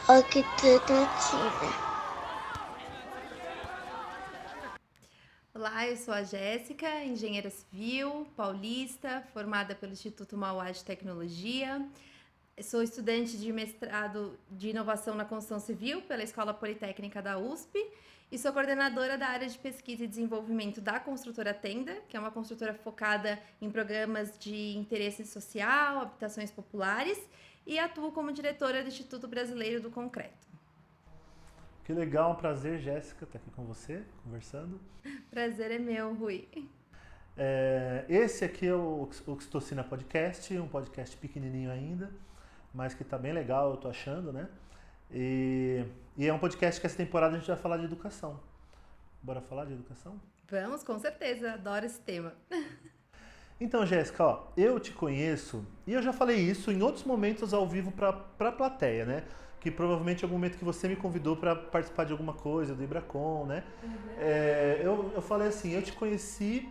Octutativa. Olá, eu sou a Jéssica, engenheira civil, paulista, formada pelo Instituto Mauá de Tecnologia. Sou estudante de mestrado de inovação na construção civil pela Escola Politécnica da USP e sou coordenadora da área de pesquisa e desenvolvimento da construtora Tenda, que é uma construtora focada em programas de interesse social, habitações populares, e atuo como diretora do Instituto Brasileiro do Concreto. Que legal, um prazer, Jéssica, estar aqui com você, conversando. Prazer é meu, Rui. Esse aqui é o Oxitocina Podcast, um podcast pequenininho ainda, mas que tá bem legal, eu tô achando, né? E é um podcast que essa temporada a gente vai falar de educação. Bora falar de educação? Vamos, com certeza, adoro esse tema. Então, Jéssica, ó, eu te conheço, e eu já falei isso em outros momentos ao vivo pra plateia, né? Que provavelmente em algum momento que você me convidou para participar de alguma coisa, do Ibracon, né? Uhum. Eu falei assim, eu te conheci,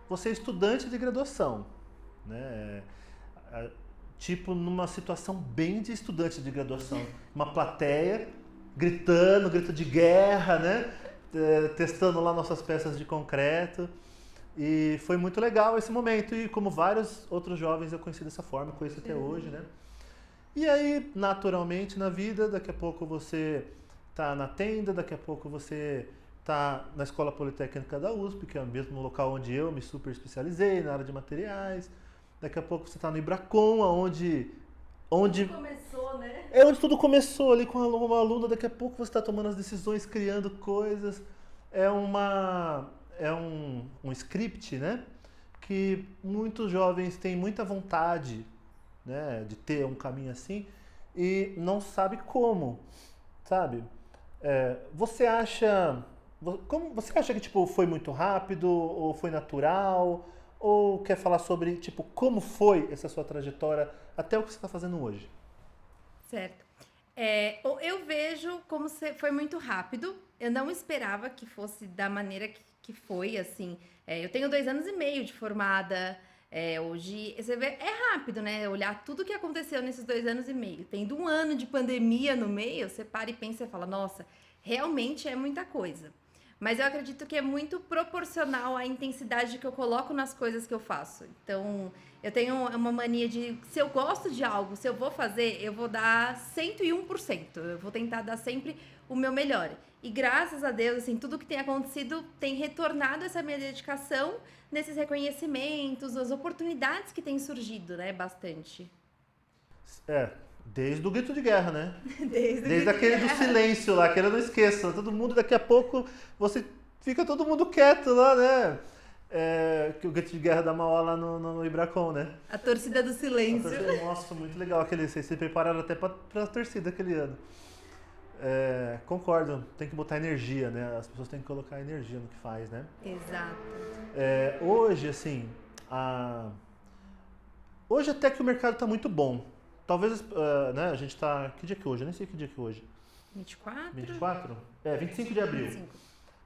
você é estudante de graduação, né? Tipo, numa situação bem de estudante de graduação. Uma plateia, gritando, grito de guerra, né? Testando lá nossas peças de concreto. E foi muito legal esse momento. E como vários outros jovens eu conheci dessa forma, conheço até hoje, né? E aí, naturalmente, na vida, daqui a pouco você tá na Tenda, daqui a pouco você tá na Escola Politécnica da USP, que é o mesmo local onde eu me super especializei, na área de materiais. Daqui a pouco você tá no Ibracon, onde Começou, né? é onde tudo começou ali com uma aluna, daqui a pouco você está tomando as decisões, criando coisas. É um script, né? Que muitos jovens têm muita vontade, né, de ter um caminho assim e não sabe como, sabe? Você acha que tipo foi muito rápido ou foi natural ou quer falar sobre tipo como foi essa sua trajetória até o que você está fazendo hoje? Certo. Eu vejo como foi muito rápido. Eu não esperava que fosse da maneira que foi, assim. Eu tenho 2 anos e meio de formada. Hoje, você vê, é rápido, né? Olhar tudo que aconteceu nesses 2 anos e meio. Tendo 1 ano de pandemia no meio, você para e pensa e fala, nossa, realmente é muita coisa. Mas eu acredito que é muito proporcional à intensidade que eu coloco nas coisas que eu faço. Então, eu tenho uma mania de, se eu gosto de algo, se eu vou fazer, eu vou dar 101%. Eu vou tentar dar sempre o meu melhor. E graças a Deus, assim, tudo que tem acontecido tem retornado essa minha dedicação nesses reconhecimentos, as oportunidades que têm surgido, né, bastante. Desde o grito de guerra, né? Desde aquele do silêncio lá, que eu não esqueça. Todo mundo, daqui a pouco, você fica todo mundo quieto lá, né? Que o grito de guerra da Mauá lá no Ibracon, né? A torcida do silêncio. Nossa, muito legal. Vocês se prepararam até pra torcida aquele ano. Concordo, tem que botar energia, né? As pessoas têm que colocar energia no que faz, né? Exato. Hoje, assim, hoje até que o mercado está muito bom. Talvez, né, a gente tá... Que dia que é hoje? Eu nem sei que dia que é hoje. 24? 24? 25 de abril.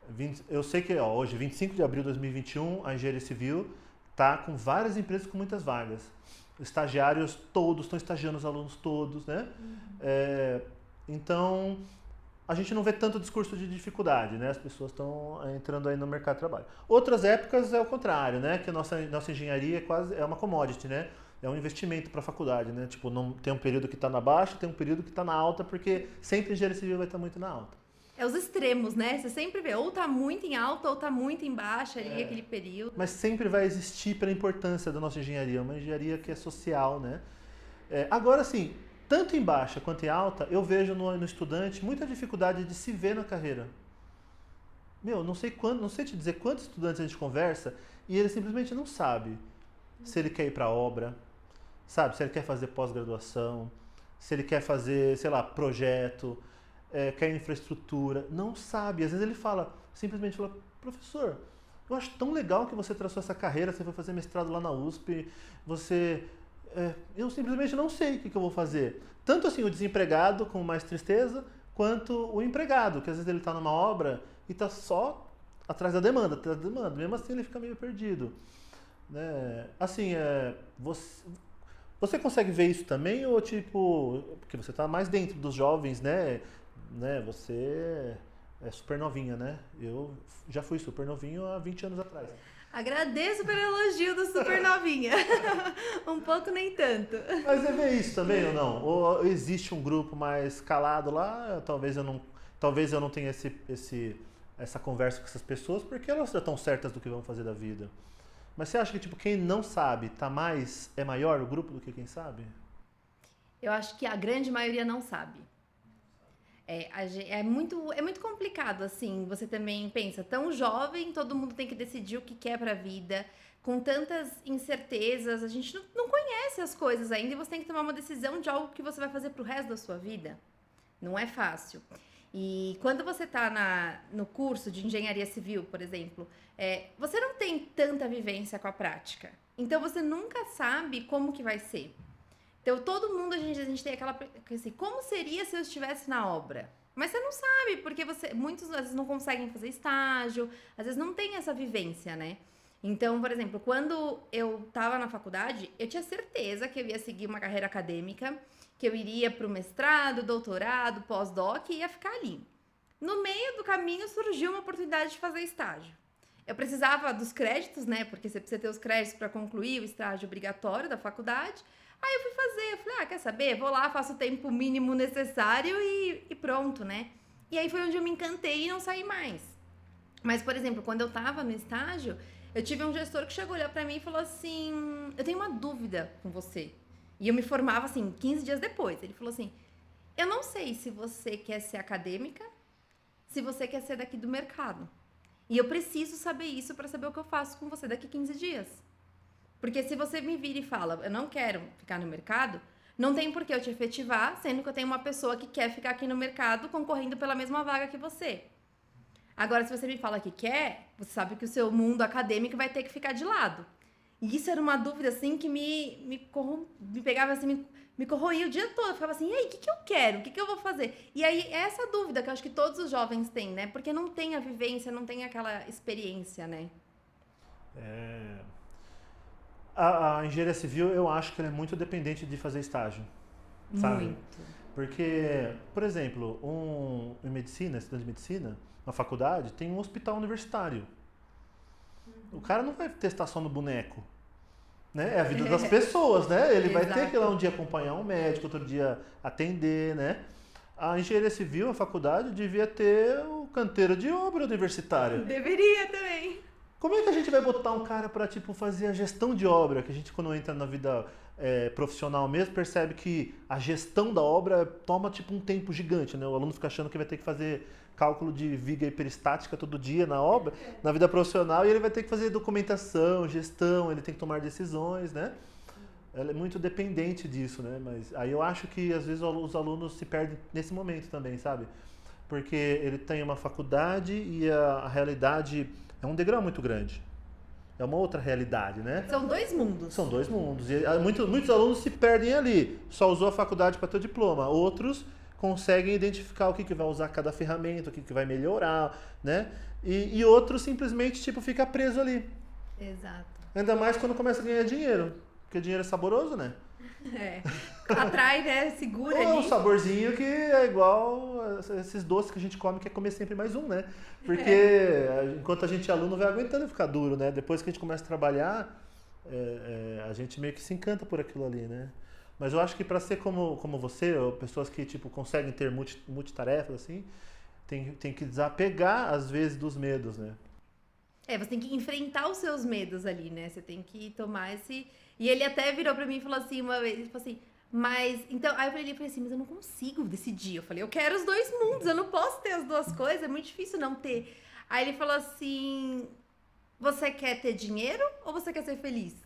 25. Eu sei que hoje, 25 de abril de 2021, a engenharia civil está com várias empresas com muitas vagas. Estagiários todos estão estagiando, os alunos todos, né? Uhum. Então, a gente não vê tanto discurso de dificuldade, né? As pessoas estão entrando aí no mercado de trabalho. Outras épocas é o contrário, né? Que a nossa engenharia é uma commodity, né? É um investimento para a faculdade, né? Tipo, não tem um período que está na baixa, tem um período que está na alta, porque sempre a engenharia civil vai estar muito na alta. Os extremos, né? Você sempre vê, ou tá muito em alta, ou tá muito em baixa ali, aquele período. Mas sempre vai existir pela importância da nossa engenharia, uma engenharia que é social, né? Agora, assim, tanto em baixa quanto em alta, eu vejo no estudante muita dificuldade de se ver na carreira. Não sei te dizer quantos estudantes a gente conversa e ele simplesmente não sabe se ele quer ir para a obra, sabe? Se ele quer fazer pós-graduação, se ele quer fazer, sei lá, projeto, quer infraestrutura, não sabe. Às vezes ele simplesmente fala, professor, eu acho tão legal que você traçou essa carreira, você foi fazer mestrado lá na USP, eu simplesmente não sei o que eu vou fazer. Tanto assim o desempregado com mais tristeza, quanto o empregado, que às vezes ele está numa obra e está só atrás da demanda, mesmo assim ele fica meio perdido. Né? Assim, Você consegue ver isso também ou tipo, porque você tá mais dentro dos jovens, né? Você é super novinha, né? Eu já fui super novinho há 20 anos atrás. Agradeço pelo elogio do super novinha. Um pouco nem tanto. Mas você vê isso também ou não? Ou existe um grupo mais calado lá? Talvez eu não tenha essa conversa com essas pessoas porque elas já estão certas do que vão fazer da vida. Mas você acha que tipo quem não sabe é maior o grupo do que quem sabe? Eu acho que a grande maioria não sabe. É muito complicado, assim. Você também pensa, tão jovem, todo mundo tem que decidir o que quer pra vida, com tantas incertezas, a gente não conhece as coisas ainda e você tem que tomar uma decisão de algo que você vai fazer pro resto da sua vida. Não é fácil. E quando você está no curso de engenharia civil, por exemplo, você não tem tanta vivência com a prática. Então você nunca sabe como que vai ser. Então todo mundo, a gente tem aquela assim, como seria se eu estivesse na obra? Mas você não sabe, porque muitos às vezes não conseguem fazer estágio, às vezes não tem essa vivência, né? Então, por exemplo, quando eu estava na faculdade, eu tinha certeza que eu ia seguir uma carreira acadêmica, que eu iria para o mestrado, doutorado, pós-doc e ia ficar ali. No meio do caminho surgiu uma oportunidade de fazer estágio. Eu precisava dos créditos, né? Porque você precisa ter os créditos para concluir o estágio obrigatório da faculdade. Aí eu fui fazer, eu falei, quer saber? Vou lá, faço o tempo mínimo necessário e pronto, né? E aí foi onde eu me encantei e não saí mais. Mas, por exemplo, quando eu tava no estágio, eu tive um gestor que chegou a olhar pra mim e falou assim, eu tenho uma dúvida com você. E eu me formava, assim, 15 dias depois. Ele falou assim, eu não sei se você quer ser acadêmica, se você quer ser daqui do mercado. E eu preciso saber isso pra saber o que eu faço com você daqui 15 dias. Porque se você me vira e fala, eu não quero ficar no mercado, não tem por que eu te efetivar, sendo que eu tenho uma pessoa que quer ficar aqui no mercado concorrendo pela mesma vaga que você. Agora, se você me fala que quer, você sabe que o seu mundo acadêmico vai ter que ficar de lado. E isso era uma dúvida, assim, que me pegava, assim, me corroía o dia todo. Eu ficava assim, e aí, o que eu quero? O que eu vou fazer? E aí, é essa dúvida que eu acho que todos os jovens têm, né? Porque não tem a vivência, não tem aquela experiência, né? É, a engenharia civil, eu acho que ela é muito dependente de fazer estágio, sabe? Muito. Porque, por exemplo, em medicina, estudante de medicina, na faculdade, tem um hospital universitário. O cara não vai testar só no boneco, né? É a vida das pessoas, né? Ele vai ter que ir lá um dia acompanhar um médico, outro dia atender, né? A engenharia civil, a faculdade, devia ter o canteiro de obra universitário. Deveria também. Como é que a gente vai botar um cara para tipo fazer a gestão de obra? Que a gente quando entra na vida profissional mesmo percebe que a gestão da obra toma tipo um tempo gigante, né? O aluno fica achando que vai ter que fazer cálculo de viga hiperestática todo dia na obra, na vida profissional, e ele vai ter que fazer documentação, gestão, ele tem que tomar decisões, né? Ela é muito dependente disso, né? Mas aí eu acho que às vezes os alunos se perdem nesse momento também, sabe? Porque ele tem uma faculdade e a realidade é um degrau muito grande. É uma outra realidade, né? São dois mundos. São dois mundos. E muitos alunos se perdem ali. Só usou a faculdade para ter o diploma. Outros conseguem identificar o que vai usar cada ferramenta, o que vai melhorar, né? E outros simplesmente tipo fica preso ali. Exato. Ainda mais quando começa a ganhar dinheiro. Porque dinheiro é saboroso, né? É. Atrai, né? Segura Ou é um ali. saborzinho que é igual esses doces que a gente come, que é comer sempre mais um, né? Porque enquanto a gente é aluno vai aguentando ficar duro, né? Depois que a gente começa a trabalhar, a gente meio que se encanta por aquilo ali, né? Mas eu acho que para ser como você, ou pessoas que tipo conseguem ter multitarefas assim, tem que desapegar às vezes dos medos, né? Você tem que enfrentar os seus medos ali, né? Você tem que tomar esse. E ele até virou pra mim e falou assim uma vez, ele falou assim, mas. Então, aí eu falei assim, mas eu não consigo decidir. Eu falei, eu quero os dois mundos, eu não posso ter as duas coisas, é muito difícil não ter. Aí ele falou assim: você quer ter dinheiro ou você quer ser feliz?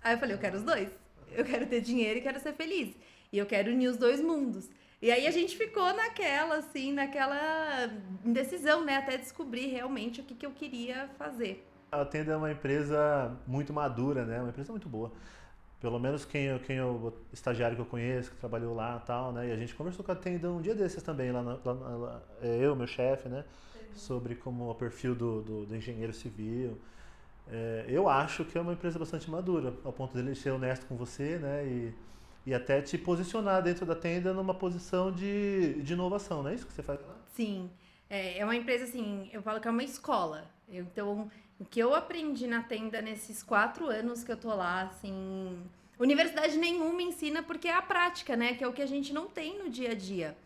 Aí eu falei, eu quero os dois. Eu quero ter dinheiro e quero ser feliz. E eu quero unir os dois mundos. E aí a gente ficou naquela indecisão, né? Até descobrir realmente o que eu queria fazer. A Tenda é uma empresa muito madura, né? Uma empresa muito boa. Pelo menos o estagiário que eu conheço, que trabalhou lá e tal, né? E a gente conversou com a Tenda um dia desses também, eu, meu chefe, né? Sobre como o perfil do engenheiro civil. Eu acho que é uma empresa bastante madura, ao ponto dele ser honesto com você, né? E até te posicionar dentro da tenda numa posição de inovação, não é isso que você faz lá? Sim, é uma empresa assim, eu falo que é uma escola. Então, o que eu aprendi na tenda nesses 4 anos que eu tô lá, assim, universidade nenhuma ensina porque é a prática, né? Que é o que a gente não tem no dia a dia,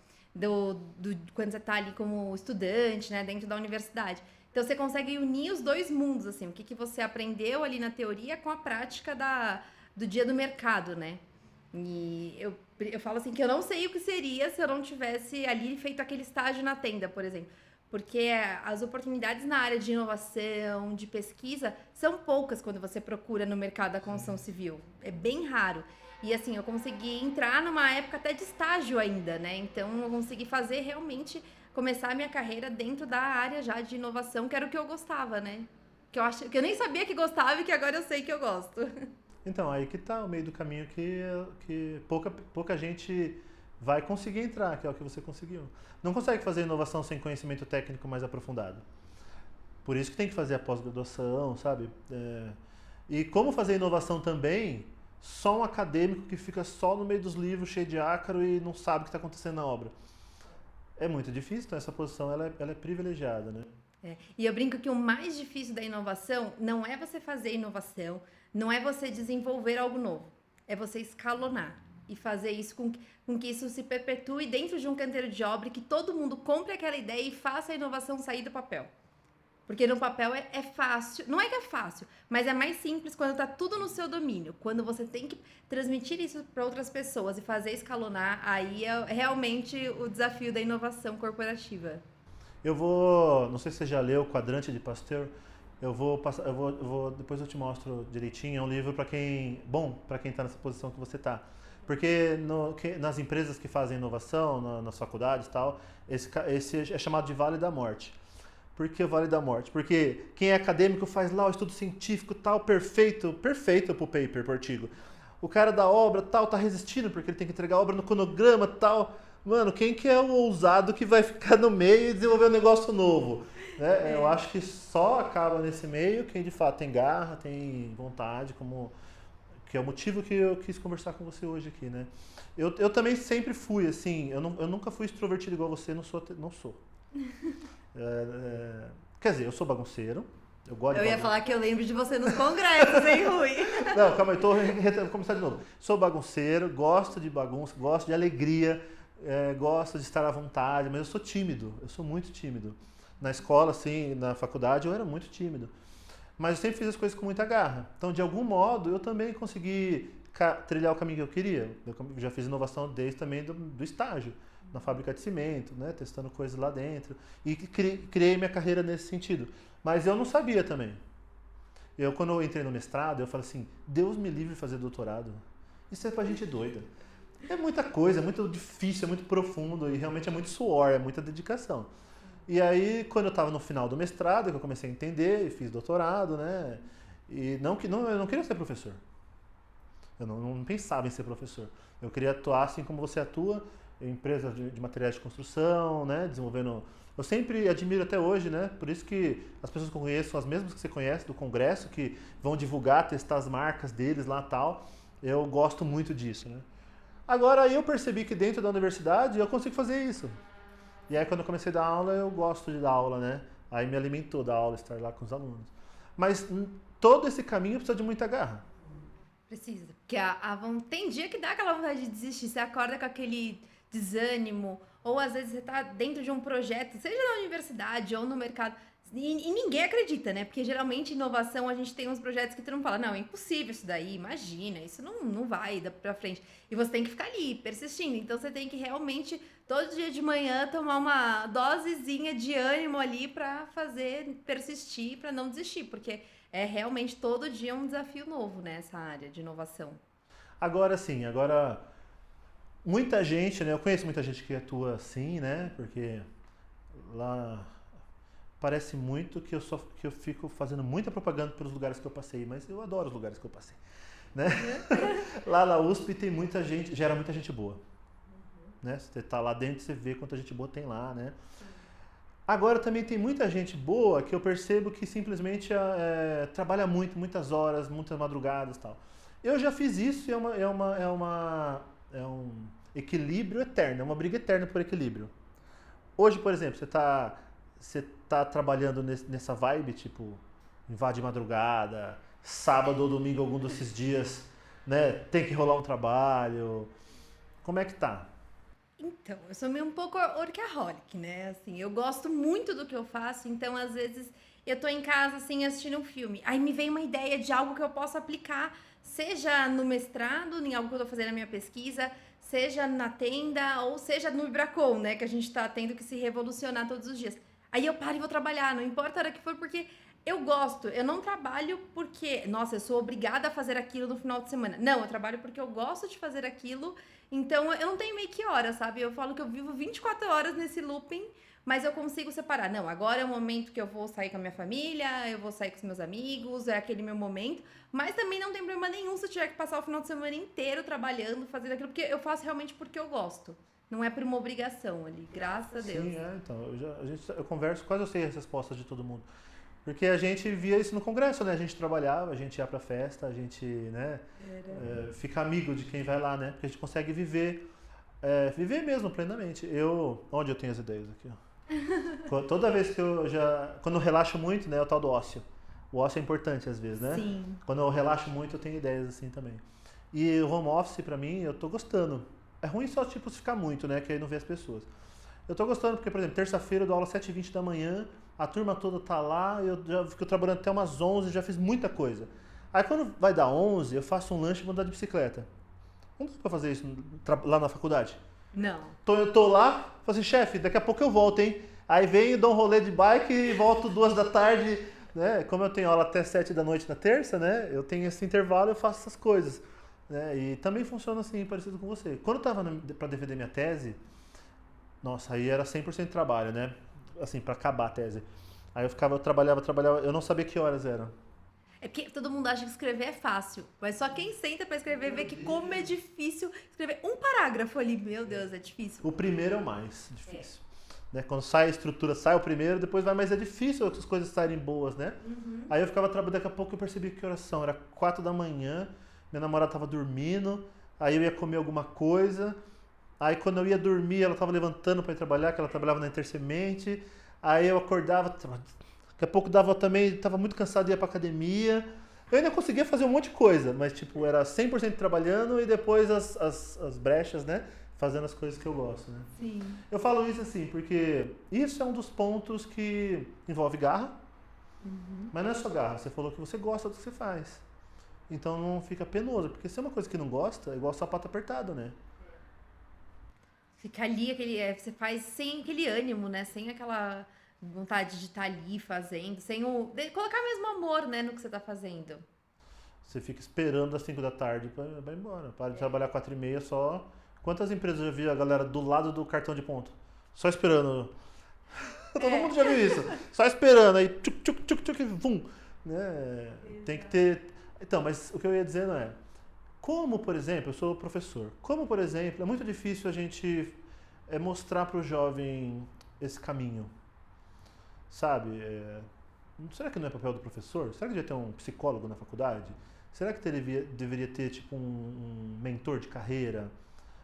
quando você tá ali como estudante, né, dentro da universidade. Então, você consegue unir os dois mundos, assim, o que você aprendeu ali na teoria com a prática do dia do mercado, né? E eu falo assim que eu não sei o que seria se eu não tivesse ali feito aquele estágio na tenda, por exemplo. Porque as oportunidades na área de inovação, de pesquisa, são poucas quando você procura no mercado da construção civil. É bem raro. E assim, eu consegui entrar numa época até de estágio ainda, né? Então eu consegui fazer realmente começar a minha carreira dentro da área já de inovação, que era o que eu gostava, né? Que eu nem sabia que gostava e que agora eu sei que eu gosto. Então, aí que tá o meio do caminho que pouca gente vai conseguir entrar, que é o que você conseguiu. Não consegue fazer inovação sem conhecimento técnico mais aprofundado. Por isso que tem que fazer a pós-graduação, sabe? E como fazer inovação também, só um acadêmico que fica só no meio dos livros, cheio de ácaro e não sabe o que está acontecendo na obra. É muito difícil, então essa posição ela é privilegiada, né? E eu brinco que o mais difícil da inovação não é você fazer inovação, não é você desenvolver algo novo, é você escalonar e fazer isso com que isso se perpetue dentro de um canteiro de obra e que todo mundo compre aquela ideia e faça a inovação sair do papel. Porque no papel é fácil, não é que é fácil, mas é mais simples quando está tudo no seu domínio. Quando você tem que transmitir isso para outras pessoas e fazer escalonar, aí é realmente o desafio da inovação corporativa. Não sei se você já leu o Quadrante de Pasteur. Depois eu te mostro direitinho. É um livro para quem está nessa posição que você está. Porque nas empresas que fazem inovação, nas faculdades e tal, esse é chamado de Vale da Morte. Por que o Vale da Morte? Porque quem é acadêmico faz lá o estudo científico tal, perfeito pro paper, pro artigo. O cara da obra tal tá resistindo porque ele tem que entregar a obra no cronograma tal. Mano, quem que é o ousado que vai ficar no meio e desenvolver um negócio novo? Né? Eu acho que só acaba nesse meio quem de fato tem garra, tem vontade, que é o motivo que eu quis conversar com você hoje aqui, né? Eu também sempre fui, assim, eu nunca fui extrovertido igual você, não sou. Quer dizer, eu sou bagunceiro, eu gosto de Eu ia bagunça. falar que eu lembro de você nos congressos, hein, Rui? Não, calma aí, vou começar de novo. Sou bagunceiro, gosto de bagunça, gosto de alegria, gosto de estar à vontade, mas eu sou tímido, eu sou muito tímido. Na escola, assim, na faculdade, eu era muito tímido. Mas eu sempre fiz as coisas com muita garra. Então, de algum modo, eu também consegui trilhar o caminho que eu queria. Eu já fiz inovação desde também do estágio, na fábrica de cimento, né, testando coisas lá dentro. E criei minha carreira nesse sentido. Mas eu não sabia também. Quando eu entrei no mestrado, eu falei assim, Deus me livre de fazer doutorado. Isso é pra gente doida. É muita coisa, é muito difícil, é muito profundo e realmente é muito suor, é muita dedicação. E aí, quando eu estava no final do mestrado, que eu comecei a entender e fiz doutorado, né? E eu não queria ser professor. Eu não pensava em ser professor. Eu queria atuar assim como você atua, em empresas de materiais de construção, né? Desenvolvendo. Eu sempre admiro até hoje, né? Por isso que as pessoas que eu conheço são as mesmas que você conhece do congresso, que vão divulgar, testar as marcas deles lá e tal. Eu gosto muito disso, né? Agora aí eu percebi que dentro da universidade eu consigo fazer isso. E aí quando eu comecei a dar aula, eu gosto de dar aula, né? Aí me alimentou da aula, estar lá com os alunos. Mas todo esse caminho precisa de muita garra. Precisa. Porque tem dia que dá aquela vontade de desistir. Você acorda com aquele desânimo, ou às vezes você tá dentro de um projeto, seja na universidade ou no mercado, e ninguém acredita, né? Porque geralmente inovação a gente tem uns projetos que tu não fala, não, é impossível isso daí, imagina, isso não vai pra frente. E você tem que ficar ali, persistindo. Então você tem que realmente, todo dia de manhã, tomar uma dosezinha de ânimo ali pra persistir, pra não desistir, porque é realmente todo dia um desafio novo nessa área de inovação. Agora sim, muita gente, né? Eu conheço muita gente que atua assim, né? Porque lá parece muito que eu fico fazendo muita propaganda pelos lugares que eu passei, mas eu adoro os lugares que eu passei, né? Lá na USP tem muita gente, gera muita gente boa, né? Você tá lá dentro, você vê quanta gente boa tem lá, né? Agora também tem muita gente boa que eu percebo que simplesmente trabalha muito, muitas horas, muitas madrugadas e tal. Eu já fiz isso e é um equilíbrio eterno, é uma briga eterna por equilíbrio. Hoje, por exemplo, você tá trabalhando nessa vibe, tipo, invade madrugada, sábado ou domingo, algum desses dias, né? Tem que rolar um trabalho. Como é que tá? Então, eu sou meio um pouco workaholic, né? Assim, eu gosto muito do que eu faço, então às vezes eu tô em casa assim assistindo um filme, aí me vem uma ideia de algo que eu posso aplicar, seja no mestrado, em algo que eu tô fazendo na minha pesquisa, seja na tenda ou seja no Ibracon, né, que a gente tá tendo que se revolucionar todos os dias. Aí eu paro e vou trabalhar, não importa a hora que for, porque eu gosto. Eu não trabalho porque, nossa, eu sou obrigada a fazer aquilo no final de semana. Não, eu trabalho porque eu gosto de fazer aquilo. Então, eu não tenho meio que hora, sabe? Eu falo que eu vivo 24 horas nesse looping, mas eu consigo separar. Não, agora é o momento que eu vou sair com a minha família, eu vou sair com os meus amigos, é aquele meu momento. Mas também não tem problema nenhum se eu tiver que passar o final de semana inteiro trabalhando, fazendo aquilo, porque eu faço realmente porque eu gosto. Não é por uma obrigação ali, graças a Deus. Sim, então, eu converso, quase eu sei as respostas de todo mundo. Porque a gente via isso no congresso, né? A gente trabalhava, a gente ia pra festa, a gente, né, fica amigo de quem vai lá, né? Porque a gente consegue viver mesmo plenamente. Onde eu tenho as ideias aqui, ó. Toda vez que quando eu relaxo muito, né, é o tal do ócio. O ócio é importante às vezes, né? Sim. Quando eu relaxo muito, eu tenho ideias assim também. E o home office, pra mim, eu tô gostando. É ruim só, tipo, se ficar muito, né? Que aí não vê as pessoas. Eu tô gostando porque, por exemplo, terça-feira eu dou aula às 7h20 da manhã, a turma toda tá lá, eu já fico trabalhando até umas 11, já fiz muita coisa. Aí quando vai dar 11, eu faço um lanche e vou andar de bicicleta. Não dá pra fazer isso lá na faculdade? Não. Então eu tô lá, falo assim, chefe, daqui a pouco eu volto, hein? Aí venho, dou um rolê de bike e volto 2 da tarde, né? Como eu tenho aula até 7 da noite na terça, né? Eu tenho esse intervalo, eu faço essas coisas. Né? E também funciona assim, parecido com você. Quando eu tava pra defender minha tese, nossa, aí era 100% trabalho, né? Assim, pra acabar a tese. Aí eu trabalhava, eu não sabia que horas eram. É porque todo mundo acha que escrever é fácil, mas só quem senta pra escrever vê que como é difícil escrever um parágrafo ali. Meu Deus, é difícil. O primeiro é o mais difícil. Né? Quando sai a estrutura, sai o primeiro, depois vai, mas é difícil as coisas estarem boas, né? Uhum. Aí eu ficava trabalhando, daqui a pouco eu percebi que horas são. Era 4 da manhã, minha namorada tava dormindo, aí eu ia comer alguma coisa. Aí quando eu ia dormir, ela tava levantando para ir trabalhar, que ela trabalhava na Intersemente. Aí eu acordava, daqui a pouco dava também, tava muito cansado de ir pra academia. Eu ainda conseguia fazer um monte de coisa, mas tipo, era 100% trabalhando e depois as brechas, né? Fazendo as coisas que eu gosto, né? Sim. Eu falo isso assim, porque isso é um dos pontos que envolve garra, mas não é só garra, você falou que você gosta do que você faz. Então não fica penoso, porque se é uma coisa que não gosta, é igual sapato apertado, né? Fica ali, você faz sem aquele ânimo, né? Sem aquela vontade de estar ali fazendo, colocar mesmo amor, né, no que você tá fazendo. Você fica esperando às 5 da tarde pra ir embora. Para de trabalhar 4h30 só. Quantas empresas eu já vi a galera do lado do cartão de ponto? Só esperando. Todo mundo já viu isso. Só esperando, aí tchuc, tchuc, tchuc, tchuc, vum. Né? Tem que ter... Então, mas o que eu ia dizer não é... Como, por exemplo, eu sou professor. Como, por exemplo, é muito difícil a gente mostrar para o jovem esse caminho. Sabe? Será que não é papel do professor? Será que devia ter um psicólogo na faculdade? Será que deveria ter tipo um mentor de carreira?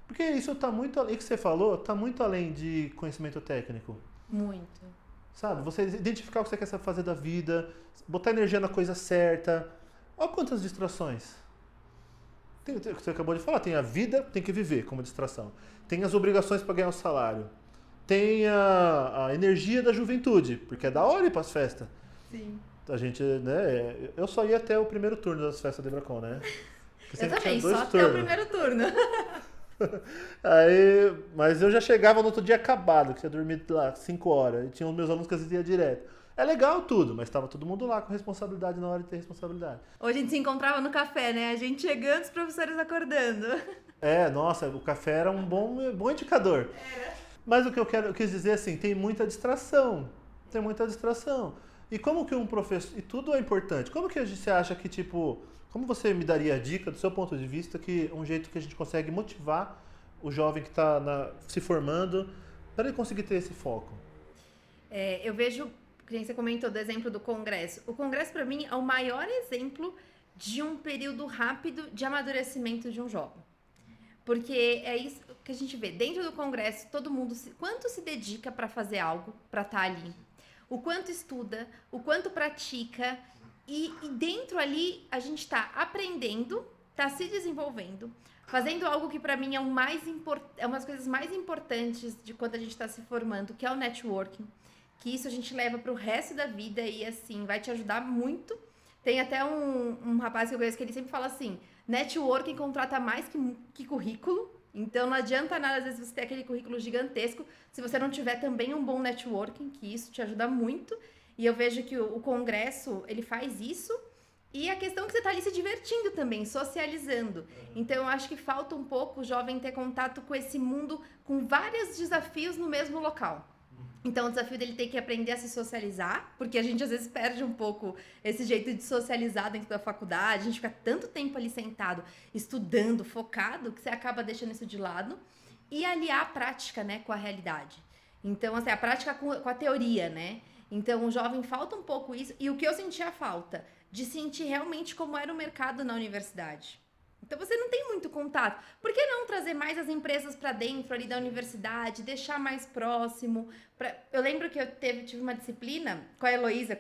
Porque isso está muito além, o que você falou, está muito além de conhecimento técnico. Muito. Sabe? Você identificar o que você quer fazer da vida, botar energia na coisa certa. Olha quantas distrações. Tem o que você acabou de falar, tem a vida, tem que viver como distração. Tem as obrigações para ganhar o salário. Tem a energia da juventude, porque é da hora ir para as festas. Sim. A gente, né? Eu só ia até o primeiro turno das festas de Ibracon, né? Eu também, só até o primeiro turno. Aí, mas eu já chegava no outro dia acabado, que tinha dormido lá 5 horas. E tinha os meus alunos que iam direto. É legal tudo, mas estava todo mundo lá com responsabilidade na hora de ter responsabilidade. Hoje a gente se encontrava no café, né? A gente chegando, os professores acordando. Nossa, o café era um bom indicador. Mas o que eu quis dizer assim, tem muita distração. Tem muita distração. E como que um professor... E tudo é importante. Como que você acha que, tipo... Como você me daria a dica, do seu ponto de vista, que um jeito que a gente consegue motivar o jovem que está se formando para ele conseguir ter esse foco? Eu vejo, que nem você comentou do exemplo do Congresso. O Congresso, para mim, é o maior exemplo de um período rápido de amadurecimento de um jovem. Porque é isso que a gente vê. Dentro do Congresso, todo mundo quanto se dedica para fazer algo, para estar ali. O quanto estuda, o quanto pratica. E dentro ali, a gente está aprendendo, está se desenvolvendo, fazendo algo que para mim é uma das coisas mais importantes de quando a gente está se formando, que é o networking. Que isso a gente leva para o resto da vida e, assim, vai te ajudar muito. Tem até um rapaz que eu conheço que ele sempre fala assim, networking contrata mais que currículo, então não adianta nada, às vezes, você ter aquele currículo gigantesco, se você não tiver também um bom networking, que isso te ajuda muito. E eu vejo que o Congresso, ele faz isso, e a questão é que você tá ali se divertindo também, socializando. Então eu acho que falta um pouco o jovem ter contato com esse mundo, com vários desafios no mesmo local. Então, o desafio dele tem que aprender a se socializar, porque a gente às vezes perde um pouco esse jeito de socializar dentro da faculdade, a gente fica tanto tempo ali sentado, estudando, focado, que você acaba deixando isso de lado, e aliar a prática, né, com a realidade. Então, assim, a prática com a teoria, né? Então, o jovem falta um pouco isso, e o que eu sentia falta, de sentir realmente como era o mercado na universidade. Então você não tem muito contato. Por que não trazer mais as empresas para dentro ali da universidade, deixar mais próximo? Eu lembro que eu tive uma disciplina com a Heloísa,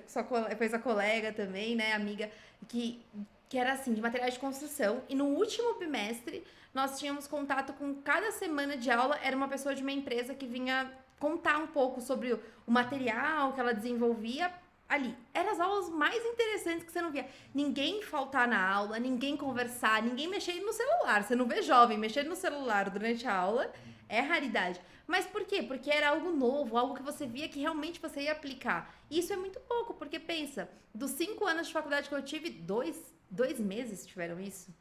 depois a colega também, né, amiga, que era assim, de materiais de construção. E no último bimestre, nós tínhamos contato com cada semana de aula, era uma pessoa de uma empresa que vinha contar um pouco sobre o material que ela desenvolvia ali. Eram as aulas mais interessantes que você não via. Ninguém faltar na aula, ninguém conversar, ninguém mexer no celular. Você não vê jovem mexendo no celular durante a aula, é raridade. Mas por quê? Porque era algo novo, algo que você via que realmente você ia aplicar. E isso é muito pouco, porque pensa, dos 5 anos de faculdade que eu tive, dois meses tiveram isso.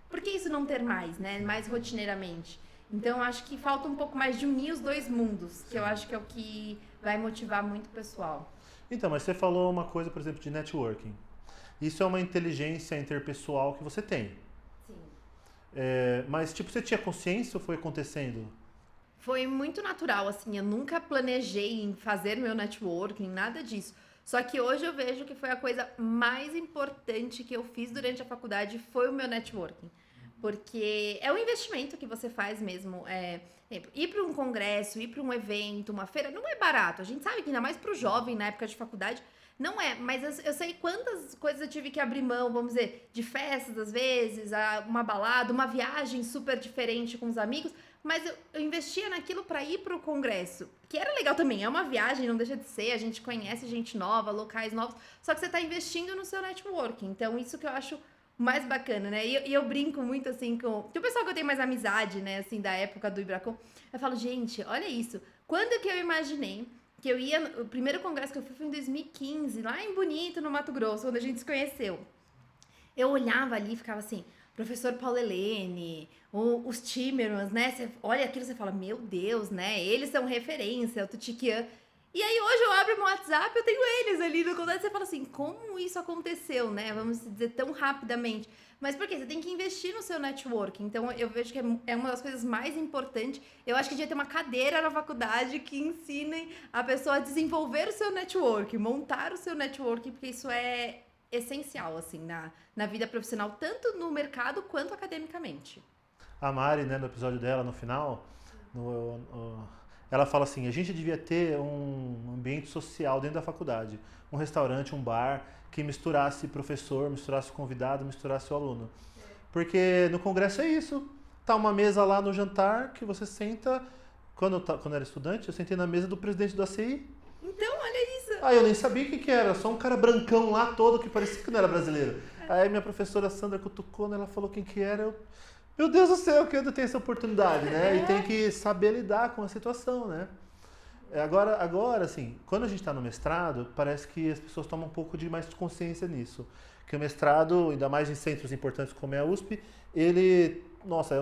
Por que isso não ter mais, né? Mais rotineiramente? Então, eu acho que falta um pouco mais de unir os dois mundos, que eu acho que é o que vai motivar muito o pessoal. Então, mas você falou uma coisa, por exemplo, de networking. Isso é uma inteligência interpessoal que você tem. Sim. Mas, tipo, você tinha consciência ou foi acontecendo? Foi muito natural, assim, eu nunca planejei em fazer meu networking, nada disso. Só que hoje eu vejo que foi a coisa mais importante que eu fiz durante a faculdade, foi o meu networking. Porque é um investimento que você faz mesmo. Ir para um congresso, ir para um evento, uma feira, não é barato. A gente sabe que ainda mais para o jovem na época de faculdade, não é. Mas eu sei quantas coisas eu tive que abrir mão, vamos dizer, de festas às vezes, uma balada, uma viagem super diferente com os amigos. Mas eu investia naquilo para ir para o congresso, que era legal também. É uma viagem, não deixa de ser. A gente conhece gente nova, locais novos. Só que você está investindo no seu networking. Então, isso que eu acho mais bacana, né? E eu brinco muito, assim, com o pessoal que eu tenho mais amizade, né, assim, da época do Ibracon. Eu falo, gente, olha isso. Quando que eu imaginei que eu ia... O primeiro congresso que eu fui foi em 2015, lá em Bonito, no Mato Grosso, onde a gente se conheceu. Eu olhava ali e ficava assim, professor Paulo Helene, os Timmermans, né? Você olha aquilo e você fala, meu Deus, né? Eles são referência, o Tutiquian. E aí hoje eu abro meu WhatsApp, eu tenho eles ali no contato, e você fala assim, como isso aconteceu, né? Vamos dizer, tão rapidamente. Mas por quê? Você tem que investir no seu network. Então eu vejo que é uma das coisas mais importantes. Eu acho que devia ter uma cadeira na faculdade que ensine a pessoa a desenvolver o seu network, montar o seu network, porque isso é essencial, assim, na vida profissional, tanto no mercado quanto academicamente. A Mari, né, no episódio dela, no final, ela fala assim, a gente devia ter um ambiente social dentro da faculdade, um restaurante, um bar, que misturasse professor, misturasse convidado, misturasse o aluno. Porque no congresso é isso, tá uma mesa lá no jantar que você senta, quando eu era estudante, eu sentei na mesa do presidente do ACI. Então, olha isso. Ah, eu nem sabia o que era, só um cara brancão lá todo que parecia que não era brasileiro. Aí minha professora Sandra cutucou, ela falou quem que era, meu Deus do céu, que eu tenho essa oportunidade, né? E tem que saber lidar com a situação, né? Agora, assim, quando a gente está no mestrado, parece que as pessoas tomam um pouco de mais consciência nisso. Que o mestrado, ainda mais em centros importantes como é a USP, ele, nossa,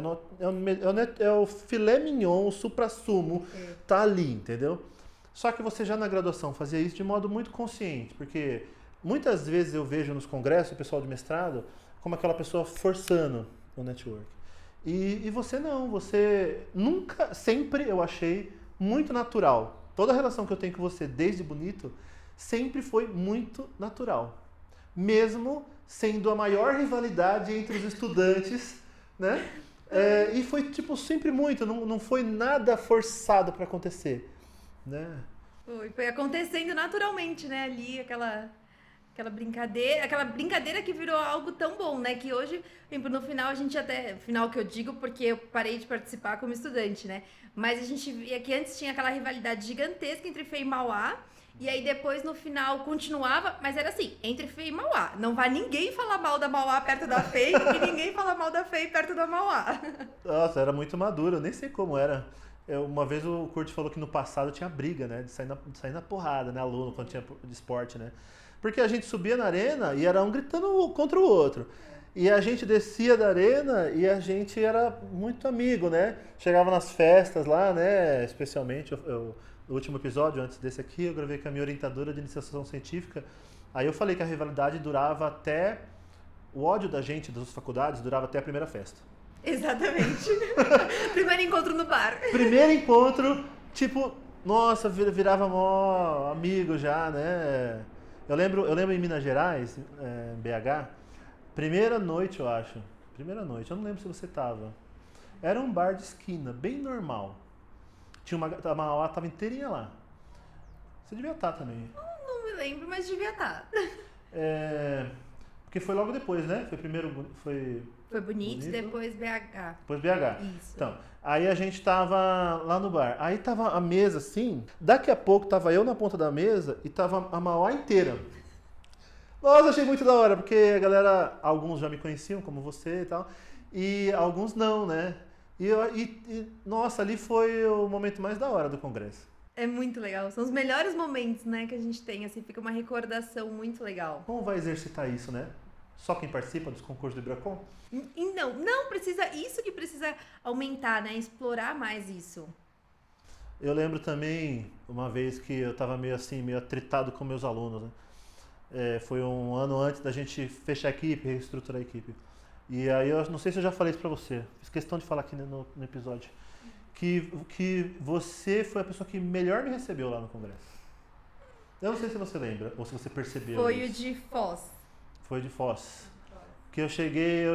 é o filé mignon, o suprassumo, tá ali, entendeu? Só que você já na graduação fazia isso de modo muito consciente, porque muitas vezes eu vejo nos congressos o pessoal de mestrado como aquela pessoa forçando o network. E você não, você nunca, sempre eu achei muito natural toda a relação que eu tenho com você desde bonito sempre foi muito natural. Mesmo sendo a maior rivalidade entre os estudantes, né? E foi, tipo, sempre muito, não foi nada forçado para acontecer, né? Foi acontecendo naturalmente, né? Ali, aquela brincadeira que virou algo tão bom, né? Que hoje, por exemplo, no final a gente até... Final que eu digo porque eu parei de participar como estudante, né? Mas a gente via que antes tinha aquela rivalidade gigantesca entre Fê e Mauá. E aí depois, no final, continuava, mas era assim, entre Fê e Mauá. Não vai ninguém falar mal da Mauá perto da Fê e ninguém falar mal da Fê perto da Mauá. Nossa, era muito maduro, eu nem sei como era. Uma vez o Kurt falou que no passado tinha briga, né? De sair na porrada, né? Aluno, quando tinha de esporte, né? Porque a gente subia na arena e era um gritando contra o outro. E a gente descia da arena e a gente era muito amigo, né? Chegava nas festas lá, né? Especialmente, no último episódio, antes desse aqui, eu gravei com a minha orientadora de iniciação científica. Aí eu falei que a rivalidade durava até... O ódio da gente, das faculdades, durava até a primeira festa. Exatamente. Primeiro encontro no bar. Primeiro encontro, tipo, nossa, virava mó amigo já, né? Eu lembro em Minas Gerais, em BH, primeira noite, eu acho. Primeira noite, eu não lembro se você tava. Era um bar de esquina, bem normal. A Mauá tava inteirinha lá. Você devia estar também. Não me lembro, mas devia estar. Porque foi logo depois, né? Foi Bonito, depois BH. Depois BH. Isso. Então, aí a gente tava lá no bar. Aí tava a mesa assim, daqui a pouco tava eu na ponta da mesa e tava a Mauá inteira. Nossa, achei muito da hora, porque a galera, alguns já me conheciam, como você e tal, e alguns não, né? Nossa, ali foi o momento mais da hora do congresso. É muito legal. São os melhores momentos, né, que a gente tem, assim, fica uma recordação muito legal. Como vai exercitar isso, né? Só quem participa dos concursos do Ibracon? Não precisa, isso que precisa aumentar, né, explorar mais isso. Eu lembro também, uma vez que eu tava meio atritado com meus alunos, né? Foi um ano antes da gente fechar a equipe, reestruturar a equipe. E aí eu não sei se eu já falei isso pra você, fiz questão de falar aqui no episódio, que você foi a pessoa que melhor me recebeu lá no congresso. Eu não sei se você lembra, ou se você percebeu. Foi isso. o de Foz. Foi de Foz. Que eu cheguei,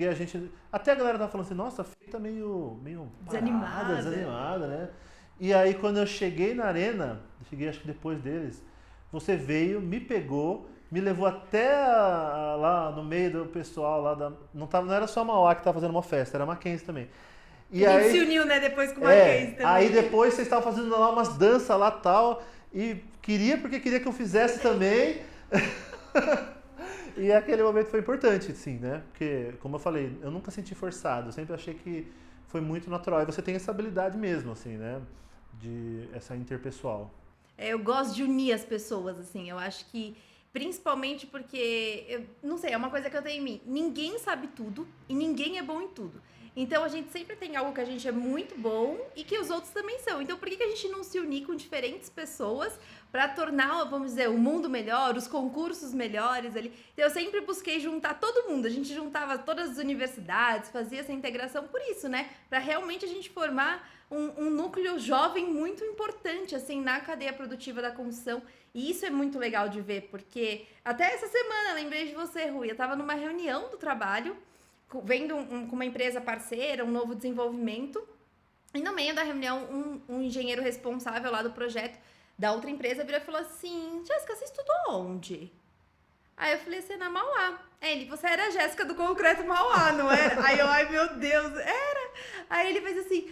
a gente... Até a galera tava falando assim, nossa, a Fê tá meio desanimada, né? E aí quando eu cheguei na arena, cheguei acho que depois deles, você veio, me pegou, me levou até lá no meio do pessoal lá não era só a Mauá que tava fazendo uma festa, era a Mackenzie também. E a gente se uniu, né, depois com o Mackenzie também. Aí depois vocês estavam fazendo lá umas danças lá e tal, e queria que eu fizesse também. E aquele momento foi importante, sim, né? Porque, como eu falei, eu nunca senti forçado, eu sempre achei que foi muito natural. E você tem essa habilidade mesmo, assim, né? Essa interpessoal. Eu gosto de unir as pessoas, assim, eu acho que, principalmente porque, eu não sei, é uma coisa que eu tenho em mim, ninguém sabe tudo e ninguém é bom em tudo. Então a gente sempre tem algo que a gente é muito bom e que os outros também são. Então por que a gente não se unir com diferentes pessoas para tornar, vamos dizer, o mundo melhor, os concursos melhores ali? Então eu sempre busquei juntar todo mundo. A gente juntava todas as universidades, fazia essa integração por isso, né? Para realmente a gente formar um núcleo jovem muito importante, assim, na cadeia produtiva da construção. E isso é muito legal de ver, porque até essa semana, lembrei de você, Rui, eu estava numa reunião do trabalho, vendo com uma empresa parceira, um novo desenvolvimento, e no meio da reunião, um engenheiro responsável lá do projeto da outra empresa virou e falou assim, Jéssica, você estudou onde? Aí eu falei assim, na Mauá. Ele, você era a Jéssica do Concreto Mauá, não era? Aí eu, ai meu Deus, era? Aí ele fez assim,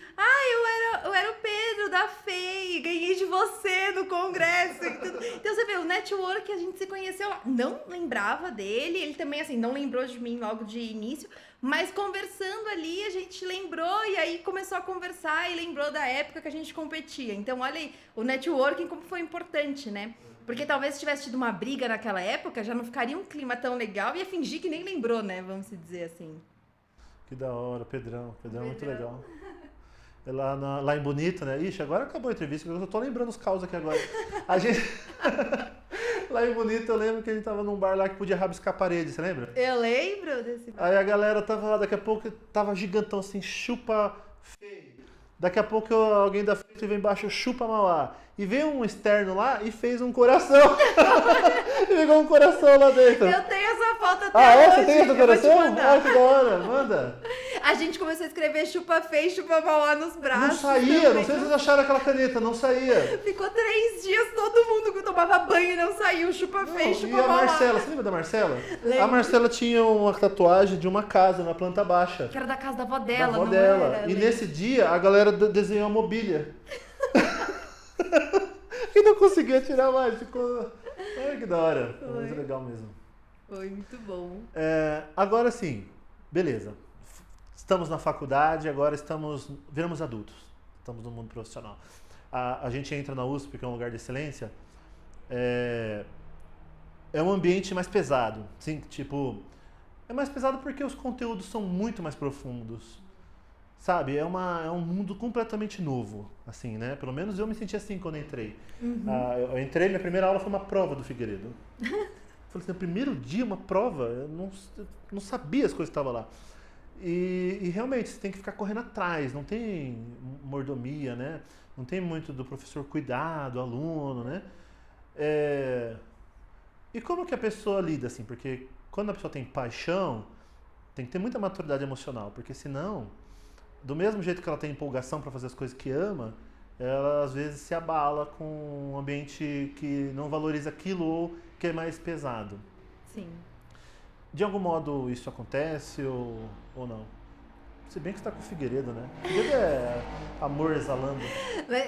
eu era o Pedro da FEI, ganhei de você no congresso e tudo. Então você vê, o network, a gente se conheceu lá. Não lembrava dele, ele também assim, não lembrou de mim logo de início, mas conversando ali, a gente lembrou e aí começou a conversar e lembrou da época que a gente competia. Então olha aí, o networking como foi importante, né? Porque talvez se tivesse tido uma briga naquela época, já não ficaria um clima tão legal e ia fingir que nem lembrou, né? Vamos dizer assim. Que da hora, Pedrão é muito legal. Lá em Bonito, né? Ixi, agora acabou a entrevista, eu tô lembrando os causos aqui agora. A gente... Lá em Bonito, eu lembro que a gente tava num bar lá que podia rabiscar a parede, você lembra? Eu lembro desse bar. Aí a galera tava lá, daqui a pouco tava gigantão assim, chupa feio. Daqui a pouco alguém da frente vem embaixo, chupa Mauá. E veio um externo lá e fez um coração. E pegou um coração lá dentro. Eu tenho essa foto até Ah, hoje. você tem esse eu vou te coração? mandar. Ah, que da hora, manda. A gente começou a escrever chupa feio e chupa Mauá nos braços. Não saía, não sei se vocês acharam aquela caneta, não saía. Ficou 3 dias todo mundo que tomava banho e não saiu. Chupa feio e chupa E a Mauá. Marcela, você lembra da Marcela? Lembro. A Marcela tinha uma tatuagem de uma casa na planta baixa. Que era da casa da avó Da dela, avó não dela. era? E Lembro. nesse dia a galera desenhou a mobília. E não conseguia tirar mais, ficou. Ai, que da hora. Foi muito legal mesmo. Foi muito bom. Agora sim, beleza. Estamos na faculdade, agora viramos adultos. Estamos no mundo profissional. A gente entra na USP, que é um lugar de excelência, é um ambiente mais pesado. Sim, tipo, é mais pesado porque os conteúdos são muito mais profundos. Sabe, é um mundo completamente novo, assim, né? Pelo menos eu me senti assim quando entrei. Eu entrei, minha primeira aula foi uma prova do Figueiredo. Falei assim, no primeiro dia uma prova, eu não sabia as coisas que estavam lá. E realmente, você tem que ficar correndo atrás, não tem mordomia, né? Não tem muito do professor cuidar do aluno, né? E como que a pessoa lida, assim? Porque quando a pessoa tem paixão, tem que ter muita maturidade emocional, porque senão, do mesmo jeito que ela tem empolgação para fazer as coisas que ama, ela às vezes se abala com um ambiente que não valoriza aquilo ou que é mais pesado. Sim. De algum modo isso acontece ou não? Se bem que você tá com o Figueiredo, né? Figueiredo é amor exalando.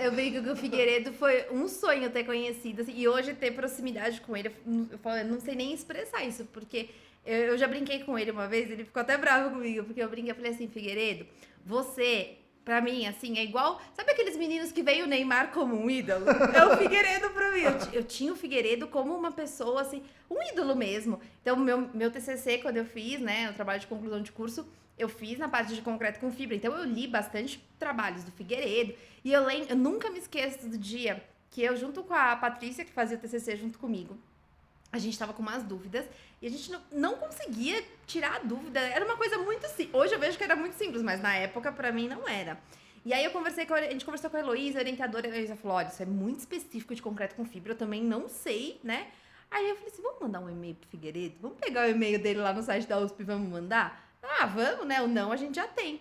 Eu brinco que o Figueiredo foi um sonho ter conhecido, assim, e hoje ter proximidade com ele, eu não sei nem expressar isso, porque eu já brinquei com ele uma vez, ele ficou até bravo comigo, porque eu falei assim, Figueiredo, você, pra mim, assim, é igual, sabe aqueles meninos que veio o Neymar como um ídolo? É o Figueiredo pra mim, eu tinha o Figueiredo como uma pessoa, assim, um ídolo mesmo. Então, meu TCC, quando eu fiz, né, o trabalho de conclusão de curso, eu fiz na parte de concreto com fibra, então eu li bastante trabalhos do Figueiredo, e eu nunca me esqueço do dia que eu, junto com a Patrícia, que fazia o TCC junto comigo, a gente tava com umas dúvidas, e a gente não conseguia tirar a dúvida, era uma coisa muito simples, hoje eu vejo que era muito simples, mas na época pra mim não era. E aí a gente conversou com a Heloísa, a orientadora, a Heloísa falou, olha, isso é muito específico de concreto com fibra, eu também não sei, né? Aí eu falei assim, vamos mandar um e-mail pro Figueiredo? Vamos pegar o e-mail dele lá no site da USP e vamos mandar? Ah, vamos, né? O não a gente já tem.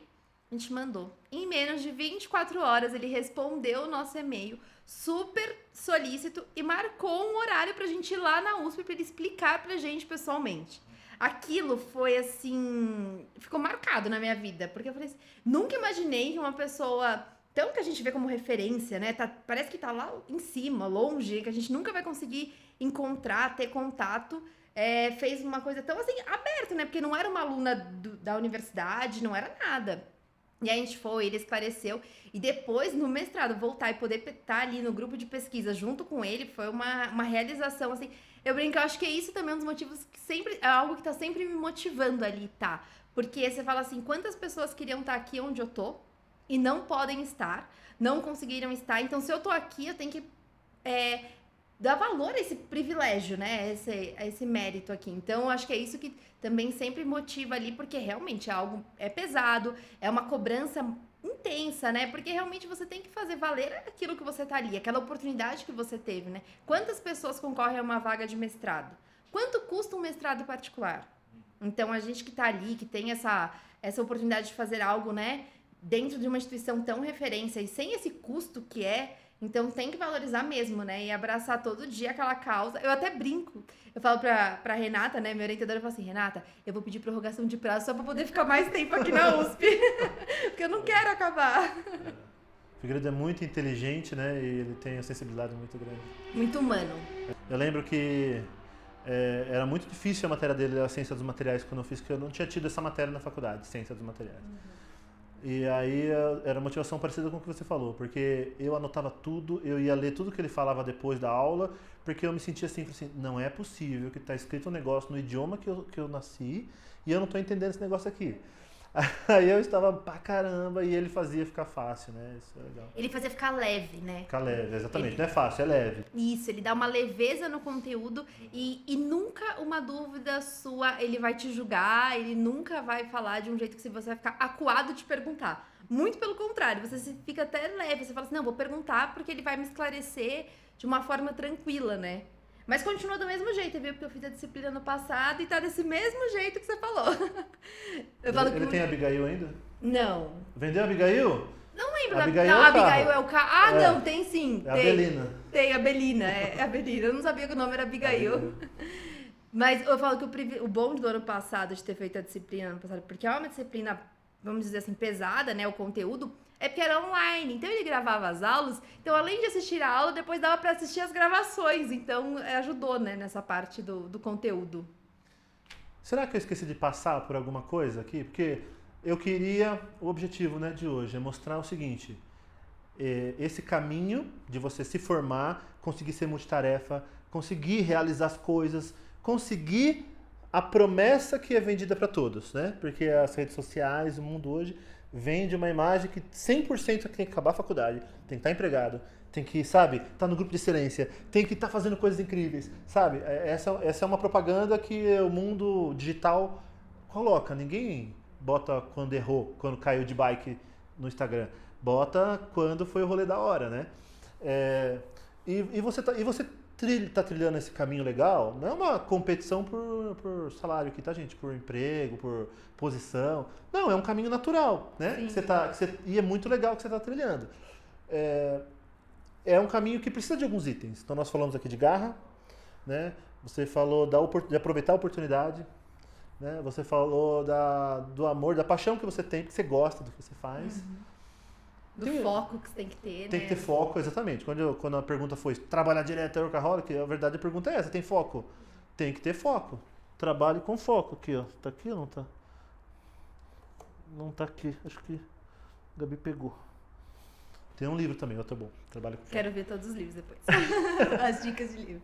A gente mandou. Em menos de 24 horas, ele respondeu o nosso e-mail, super solícito, e marcou um horário pra gente ir lá na USP pra ele explicar pra gente pessoalmente. Aquilo foi assim, ficou marcado na minha vida, porque eu falei assim, nunca imaginei que uma pessoa tão que a gente vê como referência, né? Parece que tá lá em cima, longe, que a gente nunca vai conseguir encontrar, ter contato, fez uma coisa tão assim, aberta, né? Porque não era uma aluna da universidade, não era nada. E aí a gente foi, ele esclareceu, e depois, no mestrado, voltar e poder estar ali no grupo de pesquisa junto com ele, foi uma realização, assim. Eu brinco, eu acho que é isso também um dos motivos que sempre, é algo que tá sempre me motivando ali, tá? Porque você fala assim, quantas pessoas queriam estar aqui onde eu tô, e não podem estar, não conseguiram estar, então se eu tô aqui, eu tenho que dar valor a esse privilégio, né, a esse mérito aqui. Então, eu acho que é isso que também sempre motiva ali, porque realmente é pesado, é uma cobrança intensa, né, porque realmente você tem que fazer valer aquilo que você tá ali, aquela oportunidade que você teve, né. Quantas pessoas concorrem a uma vaga de mestrado? Quanto custa um mestrado particular? Então, a gente que tá ali, que tem essa oportunidade de fazer algo, né, dentro de uma instituição tão referência e sem esse custo que então tem que valorizar mesmo, né? E abraçar todo dia aquela causa. Eu até brinco. Eu falo pra Renata, né? Minha orientadora, eu falo assim, Renata, eu vou pedir prorrogação de prazo só pra poder ficar mais tempo aqui na USP. Porque eu não quero acabar. O Figueiredo é muito inteligente, né? E ele tem uma sensibilidade muito grande. Muito humano. Eu lembro que era muito difícil a matéria dele, a ciência dos materiais, quando eu fiz, porque eu não tinha tido essa matéria na faculdade, ciência dos materiais. E aí era uma motivação parecida com o que você falou, porque eu anotava tudo, eu ia ler tudo que ele falava depois da aula, porque eu me sentia assim, não é possível que está escrito um negócio no idioma que eu nasci e eu não estou entendendo esse negócio aqui. Aí eu estava pra caramba e ele fazia ficar fácil, né? Isso é legal. Ele fazia ficar leve, né? Ficar leve, exatamente. Ele- Não é fácil, é leve. Isso, ele dá uma leveza no conteúdo e nunca uma dúvida sua ele vai te julgar, ele nunca vai falar de um jeito que você vai ficar acuado de perguntar. Muito pelo contrário, você fica até leve, você fala assim, não, vou perguntar porque ele vai me esclarecer de uma forma tranquila, né? Mas continua do mesmo jeito, viu? Porque eu fiz a disciplina no passado e tá desse mesmo jeito que você falou. Eu falo Ele que... tem Abigail ainda? Não. Vendeu a Abigail? Não lembro. Abigail Não, é o Abigail carro. é o carro. Ah, É. não, tem sim. É a Tem. Belina. Tem a Belina, é a Belina. Eu não sabia que o nome era Abigail. Mas eu falo que o bom do ano passado, de ter feito a disciplina ano passado, porque é uma disciplina, vamos dizer assim, pesada, né? O conteúdo, é porque era online. Então ele gravava as aulas. Então, além de assistir a aula, depois dava pra assistir as gravações. Então, ajudou, né, nessa parte do conteúdo. Será que eu esqueci de passar por alguma coisa aqui? Porque eu queria, o objetivo, né, de hoje é mostrar o seguinte: esse caminho de você se formar, conseguir ser multitarefa, conseguir realizar as coisas, conseguir a promessa que é vendida para todos, né? Porque as redes sociais, o mundo hoje, vende uma imagem que 100% tem que acabar a faculdade, tem que estar empregado, tem que, sabe, estar no grupo de excelência, tem que estar fazendo coisas incríveis, sabe? Essa é uma propaganda que o mundo digital coloca. Ninguém bota quando errou, quando caiu de bike no Instagram. Bota quando foi o rolê da hora, né? E você tá trilhando esse caminho legal, não é uma competição por salário aqui, tá, gente? Por emprego, por posição. Não, é um caminho natural, né? E é muito legal que você tá trilhando. É um caminho que precisa de alguns itens. Então nós falamos aqui de garra, né? Você falou de aproveitar a oportunidade, né? Você falou do amor, da paixão que você tem, que você gosta do que você faz. Do foco que você tem que ter, Tem né? que ter foco, exatamente. Quando a pergunta foi trabalhar direto é workaholic, a verdade a pergunta é essa, tem foco? Tem que ter foco. Trabalhe com foco. Aqui, ó. Tá aqui ou não tá? Não tá aqui. Acho que a Gabi pegou. Tem um livro também, outro bom. Trabalhe com foco. Quero ver todos os livros depois. As dicas de livro.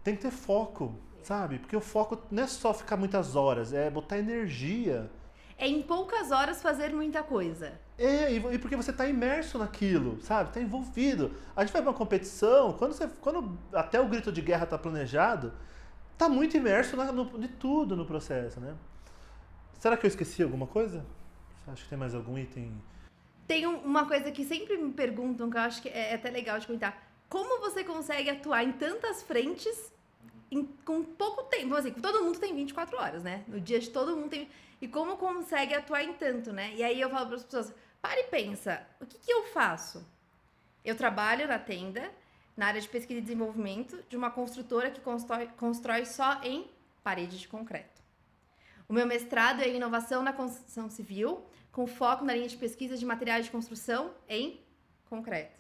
Tem que ter foco, sabe? Porque o foco não é só ficar muitas horas, é botar energia. É em poucas horas fazer muita coisa. E porque você está imerso naquilo, sabe? Está envolvido. A gente vai para uma competição, quando até o grito de guerra está planejado, está muito imerso de tudo no processo, né? Será que eu esqueci alguma coisa? Você acha que tem mais algum item? Tem uma coisa que sempre me perguntam, que eu acho que é até legal de comentar. Como você consegue atuar em tantas frentes com pouco tempo? Assim, todo mundo tem 24 horas, né? No dia de todo mundo tem... E como consegue atuar em tanto, né? E aí eu falo para as pessoas, para e pensa, o que eu faço? Eu trabalho na tenda, na área de pesquisa e desenvolvimento, de uma construtora que constrói só em parede de concreto. O meu mestrado é em inovação na construção civil, com foco na linha de pesquisa de materiais de construção em concreto.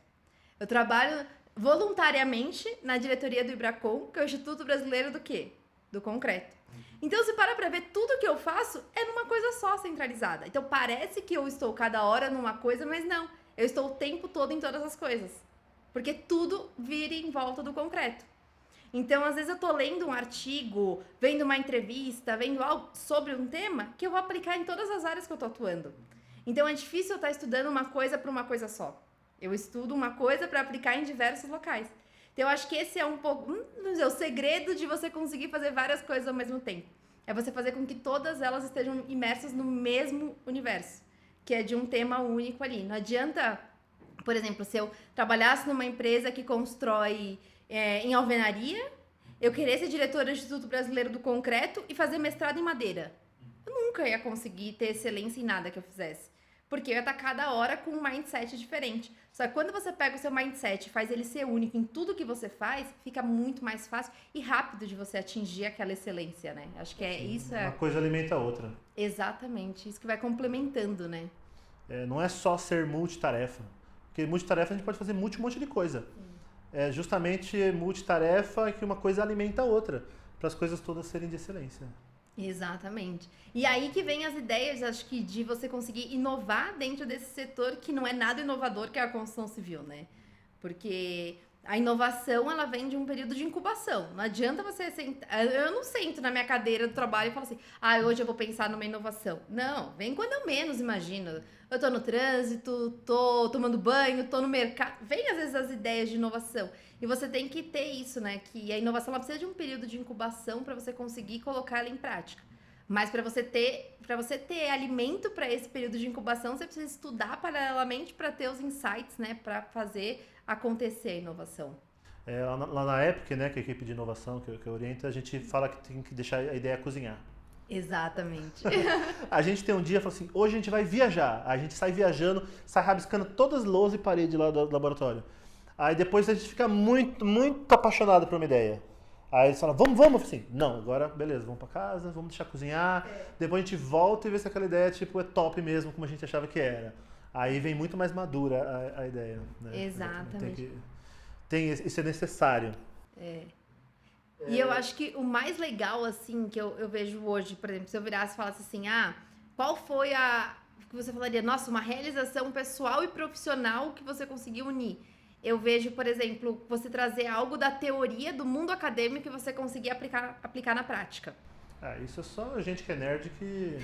Eu trabalho voluntariamente na diretoria do Ibracon, que é o Instituto Brasileiro do quê? Do concreto. Então, se para pra ver, tudo que eu faço é numa coisa só, centralizada. Então, parece que eu estou cada hora numa coisa, mas não. Eu estou o tempo todo em todas as coisas. Porque tudo vira em volta do concreto. Então, às vezes eu tô lendo um artigo, vendo uma entrevista, vendo algo sobre um tema que eu vou aplicar em todas as áreas que eu tô atuando. Então, é difícil eu estar estudando uma coisa para uma coisa só. Eu estudo uma coisa para aplicar em diversos locais. Então, eu acho que esse é um pouco o segredo de você conseguir fazer várias coisas ao mesmo tempo. É você fazer com que todas elas estejam imersas no mesmo universo, que é de um tema único ali. Não adianta, por exemplo, se eu trabalhasse numa empresa que constrói em alvenaria, eu querer ser diretora do Instituto Brasileiro do Concreto e fazer mestrado em madeira. Eu nunca ia conseguir ter excelência em nada que eu fizesse. Porque eu ia estar cada hora com um mindset diferente. Só que quando você pega o seu mindset e faz ele ser único em tudo que você faz, fica muito mais fácil e rápido de você atingir aquela excelência, né? Acho que isso. Uma coisa alimenta a outra. Exatamente. Isso que vai complementando, né? Não é só ser multitarefa. Porque multitarefa a gente pode fazer um monte de coisa. É justamente multitarefa que uma coisa alimenta a outra. Para as coisas todas serem de excelência. Exatamente. E aí que vem as ideias, acho que, de você conseguir inovar dentro desse setor que não é nada inovador, que é a construção civil, né? Porque A inovação, ela vem de um período de incubação. Não adianta você sentar... Eu não sento na minha cadeira do trabalho e falo assim, hoje eu vou pensar numa inovação. Não, vem quando eu menos imagino. Eu tô no trânsito, tô tomando banho, tô no mercado. Vem, às vezes, as ideias de inovação. E você tem que ter isso, né? Que a inovação, ela precisa de um período de incubação para você conseguir colocar ela em prática. Mas para você ter alimento para esse período de incubação, você precisa estudar paralelamente para ter os insights, né? Para fazer acontecer a inovação. Lá na Epic, né, que é a equipe de inovação que eu oriento, a gente fala que tem que deixar a ideia cozinhar. Exatamente. A gente tem um dia, fala assim, hoje a gente vai viajar. A gente sai viajando, sai rabiscando todas as louças e paredes lá do laboratório. Aí depois a gente fica muito, muito apaixonado por uma ideia. Aí eles falam, vamos, assim, não, agora beleza, vamos pra casa, vamos deixar cozinhar, depois a gente volta e vê se aquela ideia tipo, é top mesmo, como a gente achava que era. Aí vem muito mais madura a ideia. Né? Exatamente. Isso é necessário. E eu acho que o mais legal, assim, que eu vejo hoje, por exemplo, se eu virasse e falasse assim, qual foi que você falaria, nossa, uma realização pessoal e profissional que você conseguiu unir? Eu vejo, por exemplo, você trazer algo da teoria do mundo acadêmico e você conseguir aplicar na prática. Isso é só gente que é nerd que...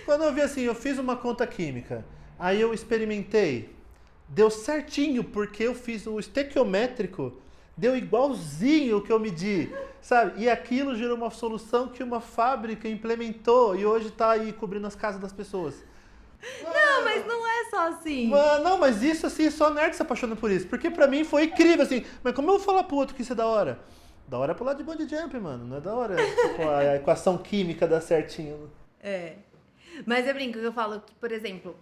Quando eu vi assim, eu fiz uma conta química, aí eu experimentei, deu certinho, porque eu fiz o estequiométrico, deu igualzinho o que eu medi, sabe? E aquilo gerou uma solução que uma fábrica implementou e hoje está aí cobrindo as casas das pessoas. Não, mas não é só assim. Não, mas isso assim, só nerd se apaixona por isso. Porque pra mim foi incrível, assim. Mas como eu vou falar pro outro que isso é da hora? Da hora é pular de bungee jump, mano. Não é da hora tipo, a equação química dar certinho. Mas eu brinco, eu falo que, por exemplo,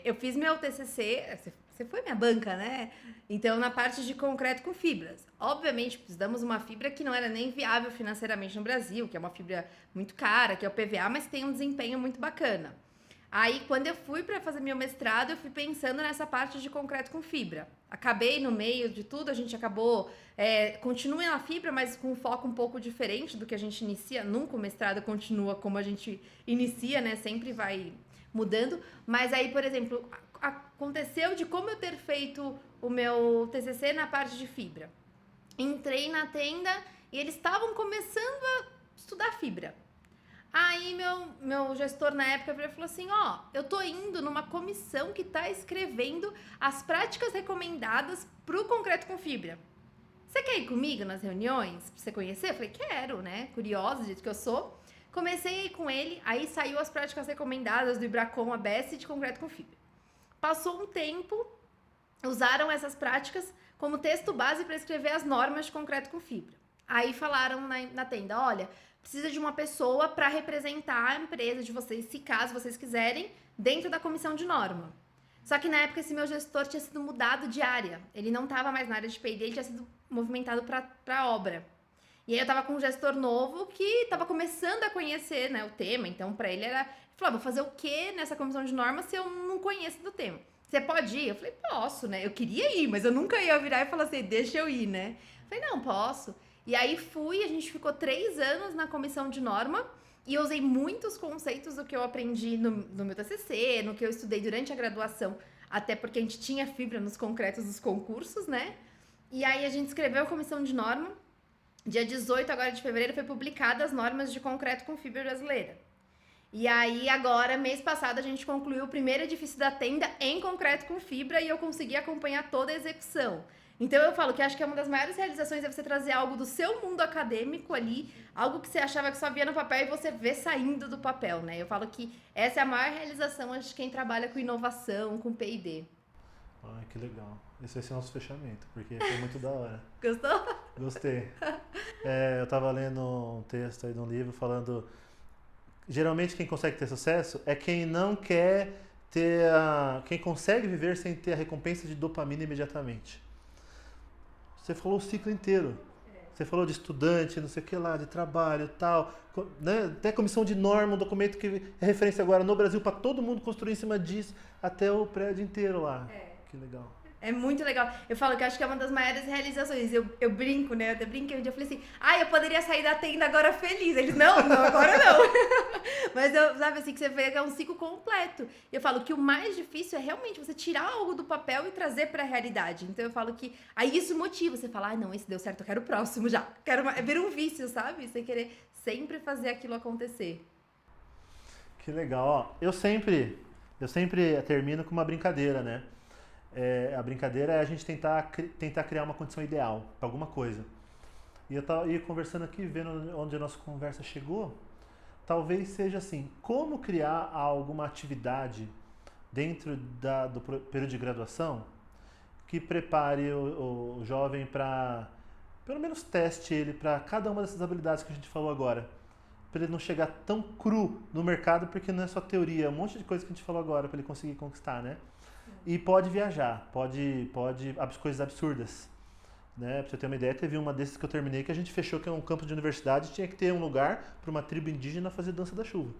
eu fiz meu TCC, você foi minha banca, né? Então, na parte de concreto com fibras. Obviamente, precisamos uma fibra que não era nem viável financeiramente no Brasil, que é uma fibra muito cara, que é o PVA, mas tem um desempenho muito bacana. Aí, quando eu fui para fazer meu mestrado, eu fui pensando nessa parte de concreto com fibra. Acabei no meio de tudo, a gente acabou... continua na fibra, mas com um foco um pouco diferente do que a gente inicia. Nunca o mestrado continua como a gente inicia, né? Sempre vai mudando. Mas aí, por exemplo, aconteceu de como eu ter feito o meu TCC na parte de fibra. Entrei na tenda e eles estavam começando a estudar fibra. Aí meu gestor na época falou assim, eu tô indo numa comissão que tá escrevendo as práticas recomendadas pro concreto com fibra. Você quer ir comigo nas reuniões pra você conhecer? Eu falei, quero, né? Curiosa, do jeito que eu sou. Comecei a ir com ele, aí saiu as práticas recomendadas do Ibracon ABS de concreto com fibra. Passou um tempo, usaram essas práticas como texto base para escrever as normas de concreto com fibra. Aí falaram na tenda, olha... Precisa de uma pessoa para representar a empresa de vocês, se caso vocês quiserem, dentro da comissão de norma. Só que na época esse meu gestor tinha sido mudado de área. Ele não estava mais na área de P&D, ele tinha sido movimentado para a obra. E aí eu estava com um gestor novo que estava começando a conhecer, né, o tema. Então para ele era... Ele falou, vou fazer o quê nessa comissão de norma se eu não conheço do tema? Você pode ir? Eu falei, posso, né? Eu queria ir, mas eu nunca ia virar e falar assim, deixa eu ir, né? Eu falei, não, posso. E aí a gente ficou 3 anos na comissão de norma e eu usei muitos conceitos do que eu aprendi no meu TCC, no que eu estudei durante a graduação, até porque a gente tinha fibra nos concretos dos concursos, né? E aí a gente escreveu a comissão de norma, dia 18 agora de fevereiro foi publicada as normas de concreto com fibra brasileira. E aí agora, mês passado, a gente concluiu o primeiro edifício da tenda em concreto com fibra e eu consegui acompanhar toda a execução. Então eu falo que acho que é uma das maiores realizações é você trazer algo do seu mundo acadêmico ali, algo que você achava que só via no papel e você vê saindo do papel, né? Eu falo que essa é a maior realização de quem trabalha com inovação, com P&D. Ai, que legal. Esse vai ser o nosso fechamento, porque foi muito da hora. Gostou? Gostei. Eu tava lendo um texto aí de um livro falando... Geralmente quem consegue ter sucesso é quem não quer ter quem consegue viver sem ter a recompensa de dopamina imediatamente. Você falou o ciclo inteiro. Você falou de estudante, não sei o que lá, de trabalho e tal. Né? Até comissão de norma, um documento que é referência agora no Brasil para todo mundo construir em cima disso, até o prédio inteiro lá. Que legal. É muito legal. Eu falo que eu acho que é uma das maiores realizações. Eu brinco, né? Eu até brinquei um dia, eu falei assim, eu poderia sair da tenda agora feliz. Eles, não, agora não. Mas eu, sabe assim, que você vê que é um ciclo completo. Eu falo que o mais difícil é realmente você tirar algo do papel e trazer pra realidade. Então eu falo que aí isso motiva. Você fala, não, esse deu certo, eu quero o próximo já. Vira um vício, sabe? Você querer sempre fazer aquilo acontecer. Que legal, ó. Eu sempre termino com uma brincadeira, né? A brincadeira é a gente tentar criar uma condição ideal para alguma coisa. E eu ia conversando aqui, vendo onde a nossa conversa chegou, talvez seja assim, como criar alguma atividade dentro do período de graduação que prepare o jovem para, pelo menos teste ele para cada uma dessas habilidades que a gente falou agora. Para ele não chegar tão cru no mercado, porque não é só teoria, é um monte de coisa que a gente falou agora para ele conseguir conquistar, né? E pode viajar, pode coisas absurdas. Né? Pra você ter uma ideia, teve uma desses que eu terminei que a gente fechou, que é um campo de universidade, tinha que ter um lugar para uma tribo indígena fazer dança da chuva.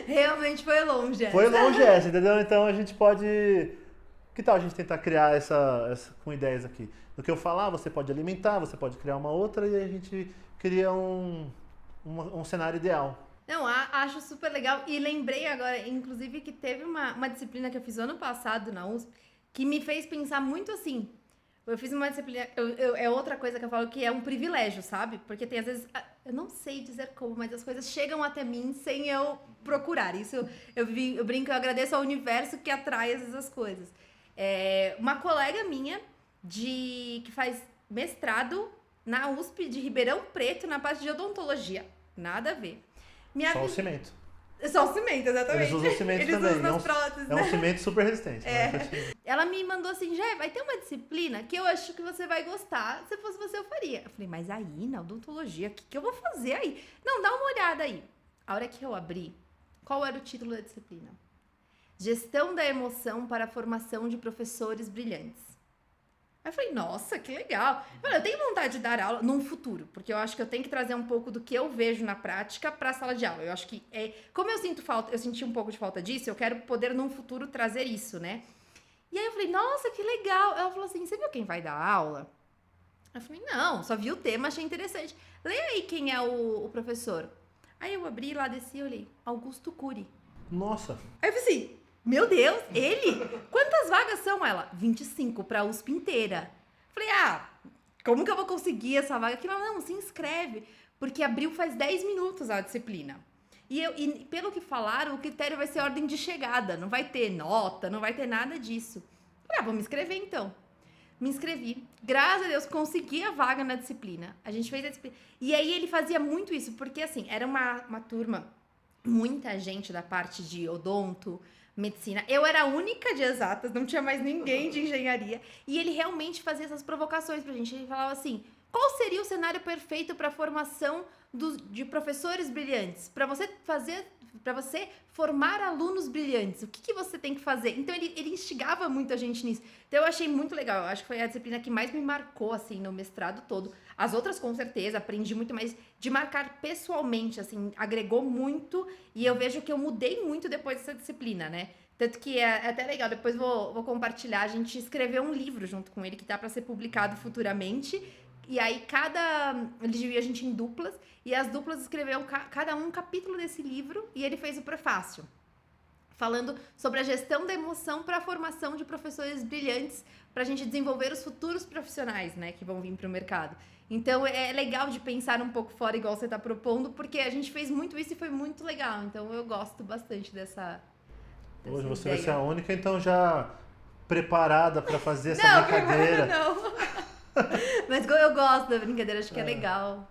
Realmente foi longe essa. Foi longe essa, entendeu? Então a gente pode... Que tal a gente tentar criar essa com ideias aqui? No que eu falar, você pode alimentar, você pode criar uma outra e a gente cria um cenário ideal. Não, acho super legal. E lembrei agora, inclusive, que teve uma disciplina que eu fiz ano passado na USP que me fez pensar muito assim. Eu fiz uma disciplina... é outra coisa que eu falo que é um privilégio, sabe? Porque tem às vezes... Eu não sei dizer como, mas as coisas chegam até mim sem eu procurar. Isso eu brinco, eu agradeço ao universo que atrai essas coisas. Uma colega minha que faz mestrado na USP de Ribeirão Preto na parte de odontologia. Nada a ver. Só o cimento. Só o cimento, exatamente. Eles usam cimento Eles também. usam nas próteses, né? É um cimento super resistente. Ela me mandou assim, Jé, vai ter uma disciplina que eu acho que você vai gostar. Se fosse você, eu faria. Eu falei, mas aí, na odontologia, o que eu vou fazer aí? Não, dá uma olhada aí. A hora que eu abri, qual era o título da disciplina? Gestão da emoção para a formação de professores brilhantes. Aí eu falei, nossa, que legal. Eu tenho vontade de dar aula num futuro, porque eu acho que eu tenho que trazer um pouco do que eu vejo na prática para a sala de aula. Eu acho que como eu senti um pouco de falta disso, eu quero poder num futuro trazer isso, né? E aí eu falei, nossa, que legal. Ela falou assim, você viu quem vai dar aula? Eu falei, não, só vi o tema, achei interessante. Leia aí quem é o professor. Aí eu abri lá, desci e olhei, Augusto Cury. Nossa. Aí eu falei assim, meu Deus, ele? Quantas vagas são? Ela, 25 para a USP inteira. Falei, como que eu vou conseguir essa vaga? Aqui não, se inscreve. Porque abriu faz 10 minutos a disciplina. E pelo que falaram, o critério vai ser ordem de chegada. Não vai ter nota, não vai ter nada disso. Falei, vou me inscrever então. Me inscrevi. Graças a Deus, consegui a vaga na disciplina. A gente fez a disciplina. E aí ele fazia muito isso, porque assim, era uma turma, muita gente da parte de odonto, medicina. Eu era a única de exatas, não tinha mais ninguém de engenharia. E ele realmente fazia essas provocações pra gente. Ele falava assim, qual seria o cenário perfeito para a formação de professores brilhantes? Para você formar alunos brilhantes, o que você tem que fazer? Então, ele instigava muito a gente nisso. Então, eu achei muito legal. Eu acho que foi a disciplina que mais me marcou, assim, no mestrado todo. As outras, com certeza, aprendi muito, mas de marcar pessoalmente, assim, agregou muito. E eu vejo que eu mudei muito depois dessa disciplina, né? Tanto que é até legal, depois vou compartilhar. A gente escreveu um livro junto com ele, que tá para ser publicado futuramente. E aí, ele dividiu a gente em duplas, e as duplas escreveram cada um capítulo desse livro, e ele fez o prefácio, falando sobre a gestão da emoção para a formação de professores brilhantes, para a gente desenvolver os futuros profissionais, né, que vão vir para o mercado. Então, é legal de pensar um pouco fora, igual você está propondo, porque a gente fez muito isso e foi muito legal. Então, eu gosto bastante dessa Hoje você ideia. vai ser a única, então, já preparada para fazer essa brincadeira. Não. Mas eu gosto da brincadeira, acho que é legal.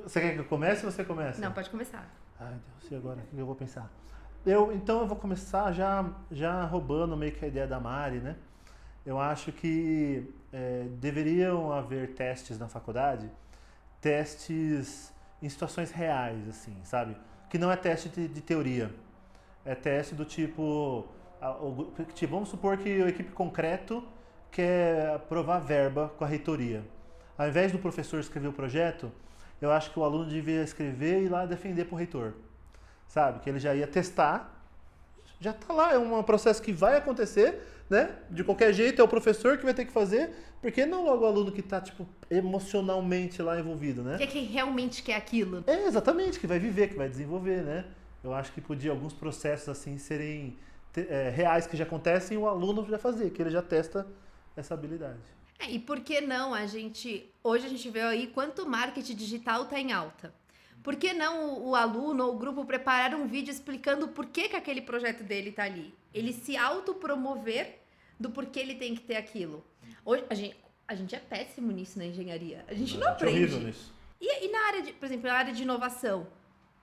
Você quer que eu comece ou você começa? Não, pode começar. Ai, Deus, e agora? O que eu vou pensar? Então eu vou começar já roubando meio que a ideia da Mari, né? Eu acho que deveriam haver testes na faculdade, testes em situações reais, assim, sabe? Que não é teste de teoria. É teste do tipo, vamos supor que a equipe concreto quer aprovar verba com a reitoria. Ao invés do professor escrever o projeto, eu acho que o aluno devia escrever e ir lá defender para o reitor. Sabe? Que ele já ia testar, Já está lá, é um processo que vai acontecer, né? De qualquer jeito, é o professor que vai ter que fazer, porque não logo o aluno que está, tipo, emocionalmente lá envolvido, né? Que é quem realmente quer aquilo. É, exatamente, que vai viver, que vai desenvolver, né? Eu acho que podia alguns processos, assim, serem reais que já acontecem e o aluno já fazer, que ele já testa essa habilidade. E por que não hoje a gente vê aí quanto marketing digital está em alta. Por que não o aluno ou o grupo preparar um vídeo explicando por que aquele projeto dele está ali? Ele se autopromover do porquê ele tem que ter aquilo. Hoje, a gente é péssimo nisso na engenharia. A gente não aprende. É horrível nisso. E na área por exemplo, na área de inovação?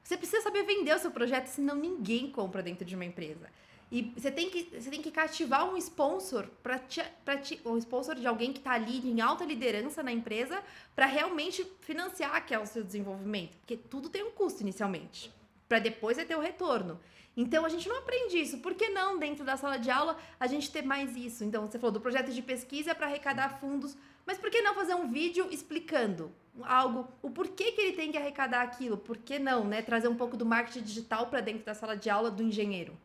Você precisa saber vender o seu projeto, senão ninguém compra dentro de uma empresa. E você tem que cativar um sponsor um sponsor de alguém que está ali em alta liderança na empresa para realmente financiar que é o seu desenvolvimento. Porque tudo tem um custo inicialmente, para depois você ter o retorno. Então a gente não aprende isso. Por que não, dentro da sala de aula, a gente ter mais isso? Então você falou do projeto de pesquisa para arrecadar fundos, mas por que não fazer um vídeo explicando o porquê que ele tem que arrecadar aquilo? Por que não, né? Trazer um pouco do marketing digital para dentro da sala de aula do engenheiro.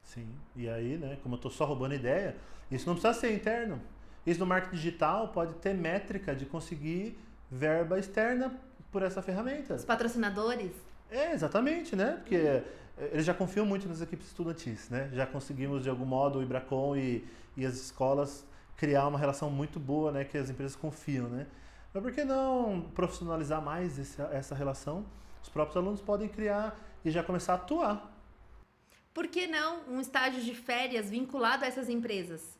Sim, e aí, né, como eu estou só roubando ideia, isso não precisa ser interno. Isso no marketing digital pode ter métrica de conseguir verba externa por essa ferramenta. Os patrocinadores? Exatamente, né? Porque eles já confiam muito nas equipes estudantis, né? Já conseguimos, de algum modo, o Ibracon e as escolas criar uma relação muito boa, né? Que as empresas confiam, né? Mas por que não profissionalizar mais essa relação? Os próprios alunos podem criar e já começar a atuar. Por que não um estágio de férias vinculado a essas empresas?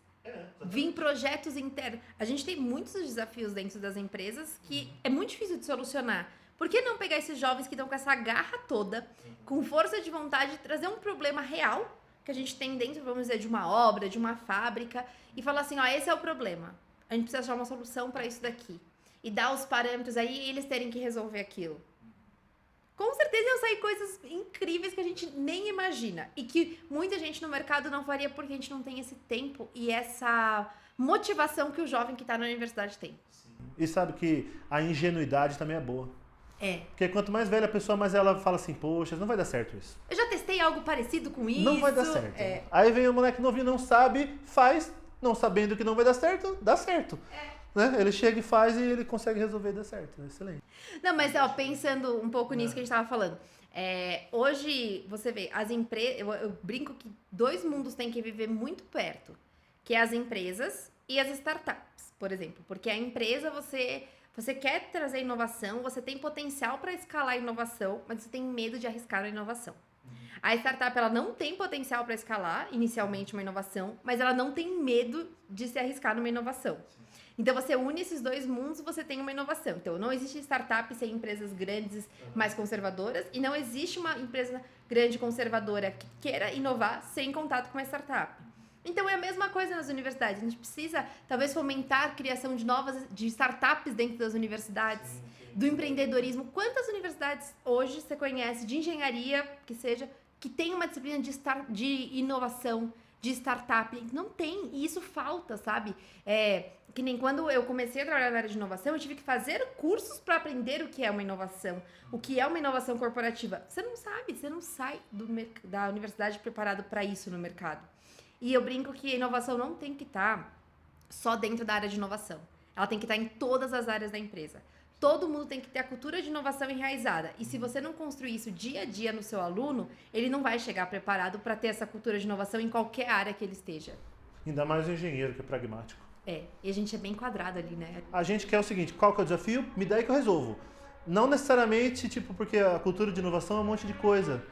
Vir projetos internos. A gente tem muitos desafios dentro das empresas que é muito difícil de solucionar. Por que não pegar esses jovens que estão com essa garra toda, com força de vontade, de trazer um problema real que a gente tem dentro, vamos dizer, de uma obra, de uma fábrica, e falar assim, ó, esse é o problema. A gente precisa achar uma solução para isso daqui. E dar os parâmetros aí e eles terem que resolver aquilo. Com certeza iam sair coisas incríveis que a gente nem imagina. E que muita gente no mercado não faria porque a gente não tem esse tempo e essa motivação que o jovem que está na universidade tem. E sabe que a ingenuidade também é boa. É. Porque quanto mais velha a pessoa, mais ela fala assim, poxa, não vai dar certo isso. Eu já testei algo parecido com isso. Não vai dar certo. Aí vem o moleque novinho, não sabe, faz, não sabendo que não vai dar certo, dá certo. Né? Ele chega e faz e ele consegue resolver e dá certo. Excelente. Não, mas pensando um pouco nisso que a gente estava falando. Hoje, você vê, as empresas... Eu brinco que dois mundos têm que viver muito perto. Que é as empresas e as startups, por exemplo. Porque a empresa, você quer trazer inovação, você tem potencial para escalar a inovação, mas você tem medo de arriscar a inovação. A startup, ela não tem potencial para escalar, inicialmente, uma inovação, mas ela não tem medo de se arriscar numa inovação. Então, você une esses dois mundos, você tem uma inovação. Então, não existe startup sem empresas grandes, mais conservadoras, e não existe uma empresa grande conservadora que queira inovar sem contato com a startup. Então, é a mesma coisa nas universidades. A gente precisa, talvez, fomentar a criação de startups dentro das universidades, do empreendedorismo. Quantas universidades hoje você conhece de engenharia, que tem uma disciplina de inovação, de startup? Não tem, e isso falta, sabe? Que nem quando eu comecei a trabalhar na área de inovação, eu tive que fazer cursos para aprender o que é uma inovação, o que é uma inovação corporativa. Você não sabe, você não sai da universidade preparado para isso no mercado. E eu brinco que a inovação não tem que estar só dentro da área de inovação. Ela tem que estar em todas as áreas da empresa. Todo mundo tem que ter a cultura de inovação enraizada. E se você não construir isso dia a dia no seu aluno, ele não vai chegar preparado para ter essa cultura de inovação em qualquer área que ele esteja. Ainda mais o engenheiro, que é pragmático. E a gente é bem quadrado ali, né? A gente quer o seguinte, qual que é o desafio? Me dá aí que eu resolvo. Não necessariamente, porque a cultura de inovação é um monte de coisa.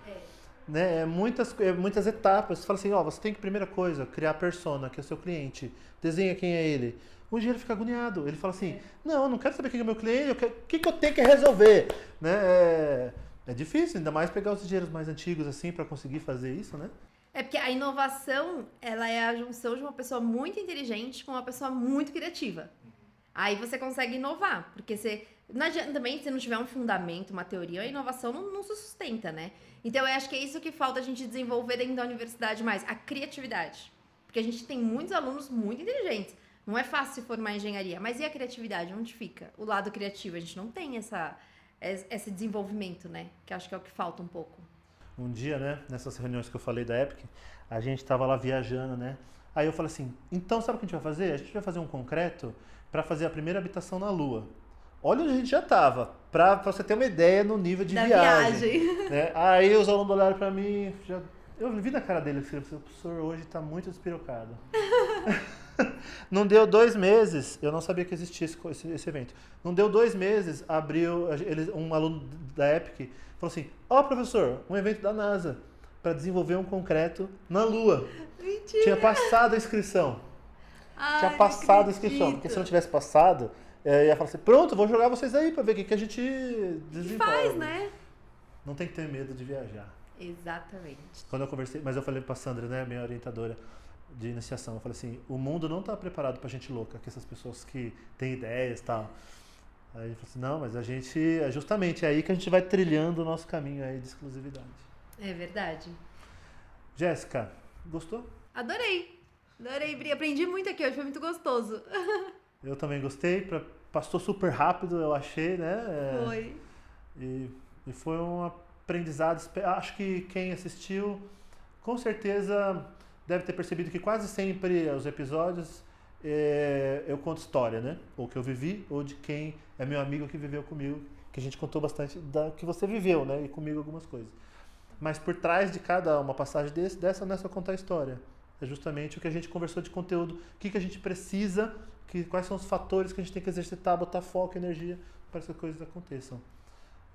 Né? Muitas etapas. Você fala assim, você tem que, primeira coisa, criar a persona, que é o seu cliente. Desenha quem é ele. O engenheiro fica agoniado. Ele fala assim, não, não quero saber quem é o meu cliente, o que eu tenho que resolver? Né? É difícil, ainda mais pegar os engenheiros mais antigos assim para conseguir fazer isso, né? Porque a inovação, ela é a junção de uma pessoa muito inteligente com uma pessoa muito criativa. Aí você consegue inovar, porque não adianta também, se não tiver um fundamento, uma teoria, a inovação não se sustenta, né? Então, eu acho que é isso que falta a gente desenvolver dentro da universidade mais, a criatividade. Porque a gente tem muitos alunos muito inteligentes. Não é fácil formar engenharia, mas e a criatividade? Onde fica? O lado criativo, a gente não tem esse desenvolvimento, né? Que acho que é o que falta um pouco. um dia, né, nessas reuniões que eu falei da Epic, a gente tava lá viajando, né? Aí eu falei assim, então sabe o que a gente vai fazer? A gente vai fazer um concreto para fazer a primeira habitação na Lua. Olha onde a gente já tava, pra você ter uma ideia no nível de Da viagem. viagem. Né? Aí os alunos olharam pra mim, eu vi na cara dele que o professor hoje tá muito despirocado. Não deu 2 meses, eu não sabia que existia esse evento. Não deu 2 meses, abriu, um aluno da Epic falou assim, ó professor, um evento da NASA para desenvolver um concreto na Lua. Mentira. Tinha passado a inscrição. Ai, Tinha não passado a inscrição, porque se não acredito. tivesse passado, eu ia falar assim, pronto, vou jogar vocês aí para ver o que a gente Que desenvolve. faz, né? Não tem que ter medo de viajar. Exatamente. Quando eu conversei, mas eu falei pra Sandra, né, minha orientadora de iniciação, eu falei assim, o mundo não tá preparado pra gente louca, que essas pessoas que têm ideias e tal. Aí ele falou assim, não, mas a gente, é justamente aí que a gente vai trilhando o nosso caminho aí de exclusividade. É verdade. Jéssica, gostou? Adorei. Adorei, Bri. Aprendi muito aqui hoje, foi muito gostoso. Eu também gostei, passou super rápido, eu achei, né? Foi. E foi um aprendizado, acho que quem assistiu, com certeza deve ter percebido que quase sempre os episódios eu conto história, né? Ou que eu vivi, ou de quem é meu amigo que viveu comigo, que a gente contou bastante da que você viveu, né? E comigo algumas coisas. Mas por trás de cada uma passagem dessa não é só contar a história. É justamente o que a gente conversou de conteúdo, o que a gente precisa, quais são os fatores que a gente tem que exercitar, botar foco, energia para que as coisas aconteçam.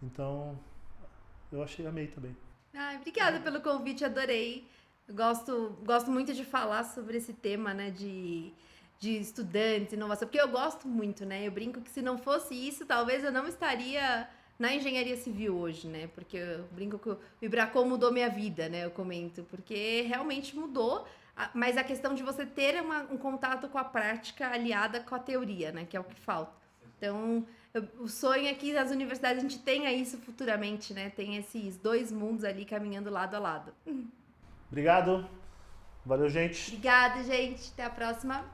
Então, amei também. Ai, obrigada pelo convite, adorei. Eu gosto muito de falar sobre esse tema, né, de estudantes, inovação, porque eu gosto muito, né? Eu brinco que se não fosse isso, talvez eu não estaria na engenharia civil hoje, né? Porque eu brinco que o Ibracon mudou minha vida, né? Eu comento, porque realmente mudou, mas a questão de você ter um contato com a prática aliada com a teoria, né? Que é o que falta. Então, o sonho é que nas universidades a gente tenha isso futuramente, né? Tem esses 2 mundos ali caminhando lado a lado. Obrigado. Valeu, gente. Obrigada, gente. Até a próxima.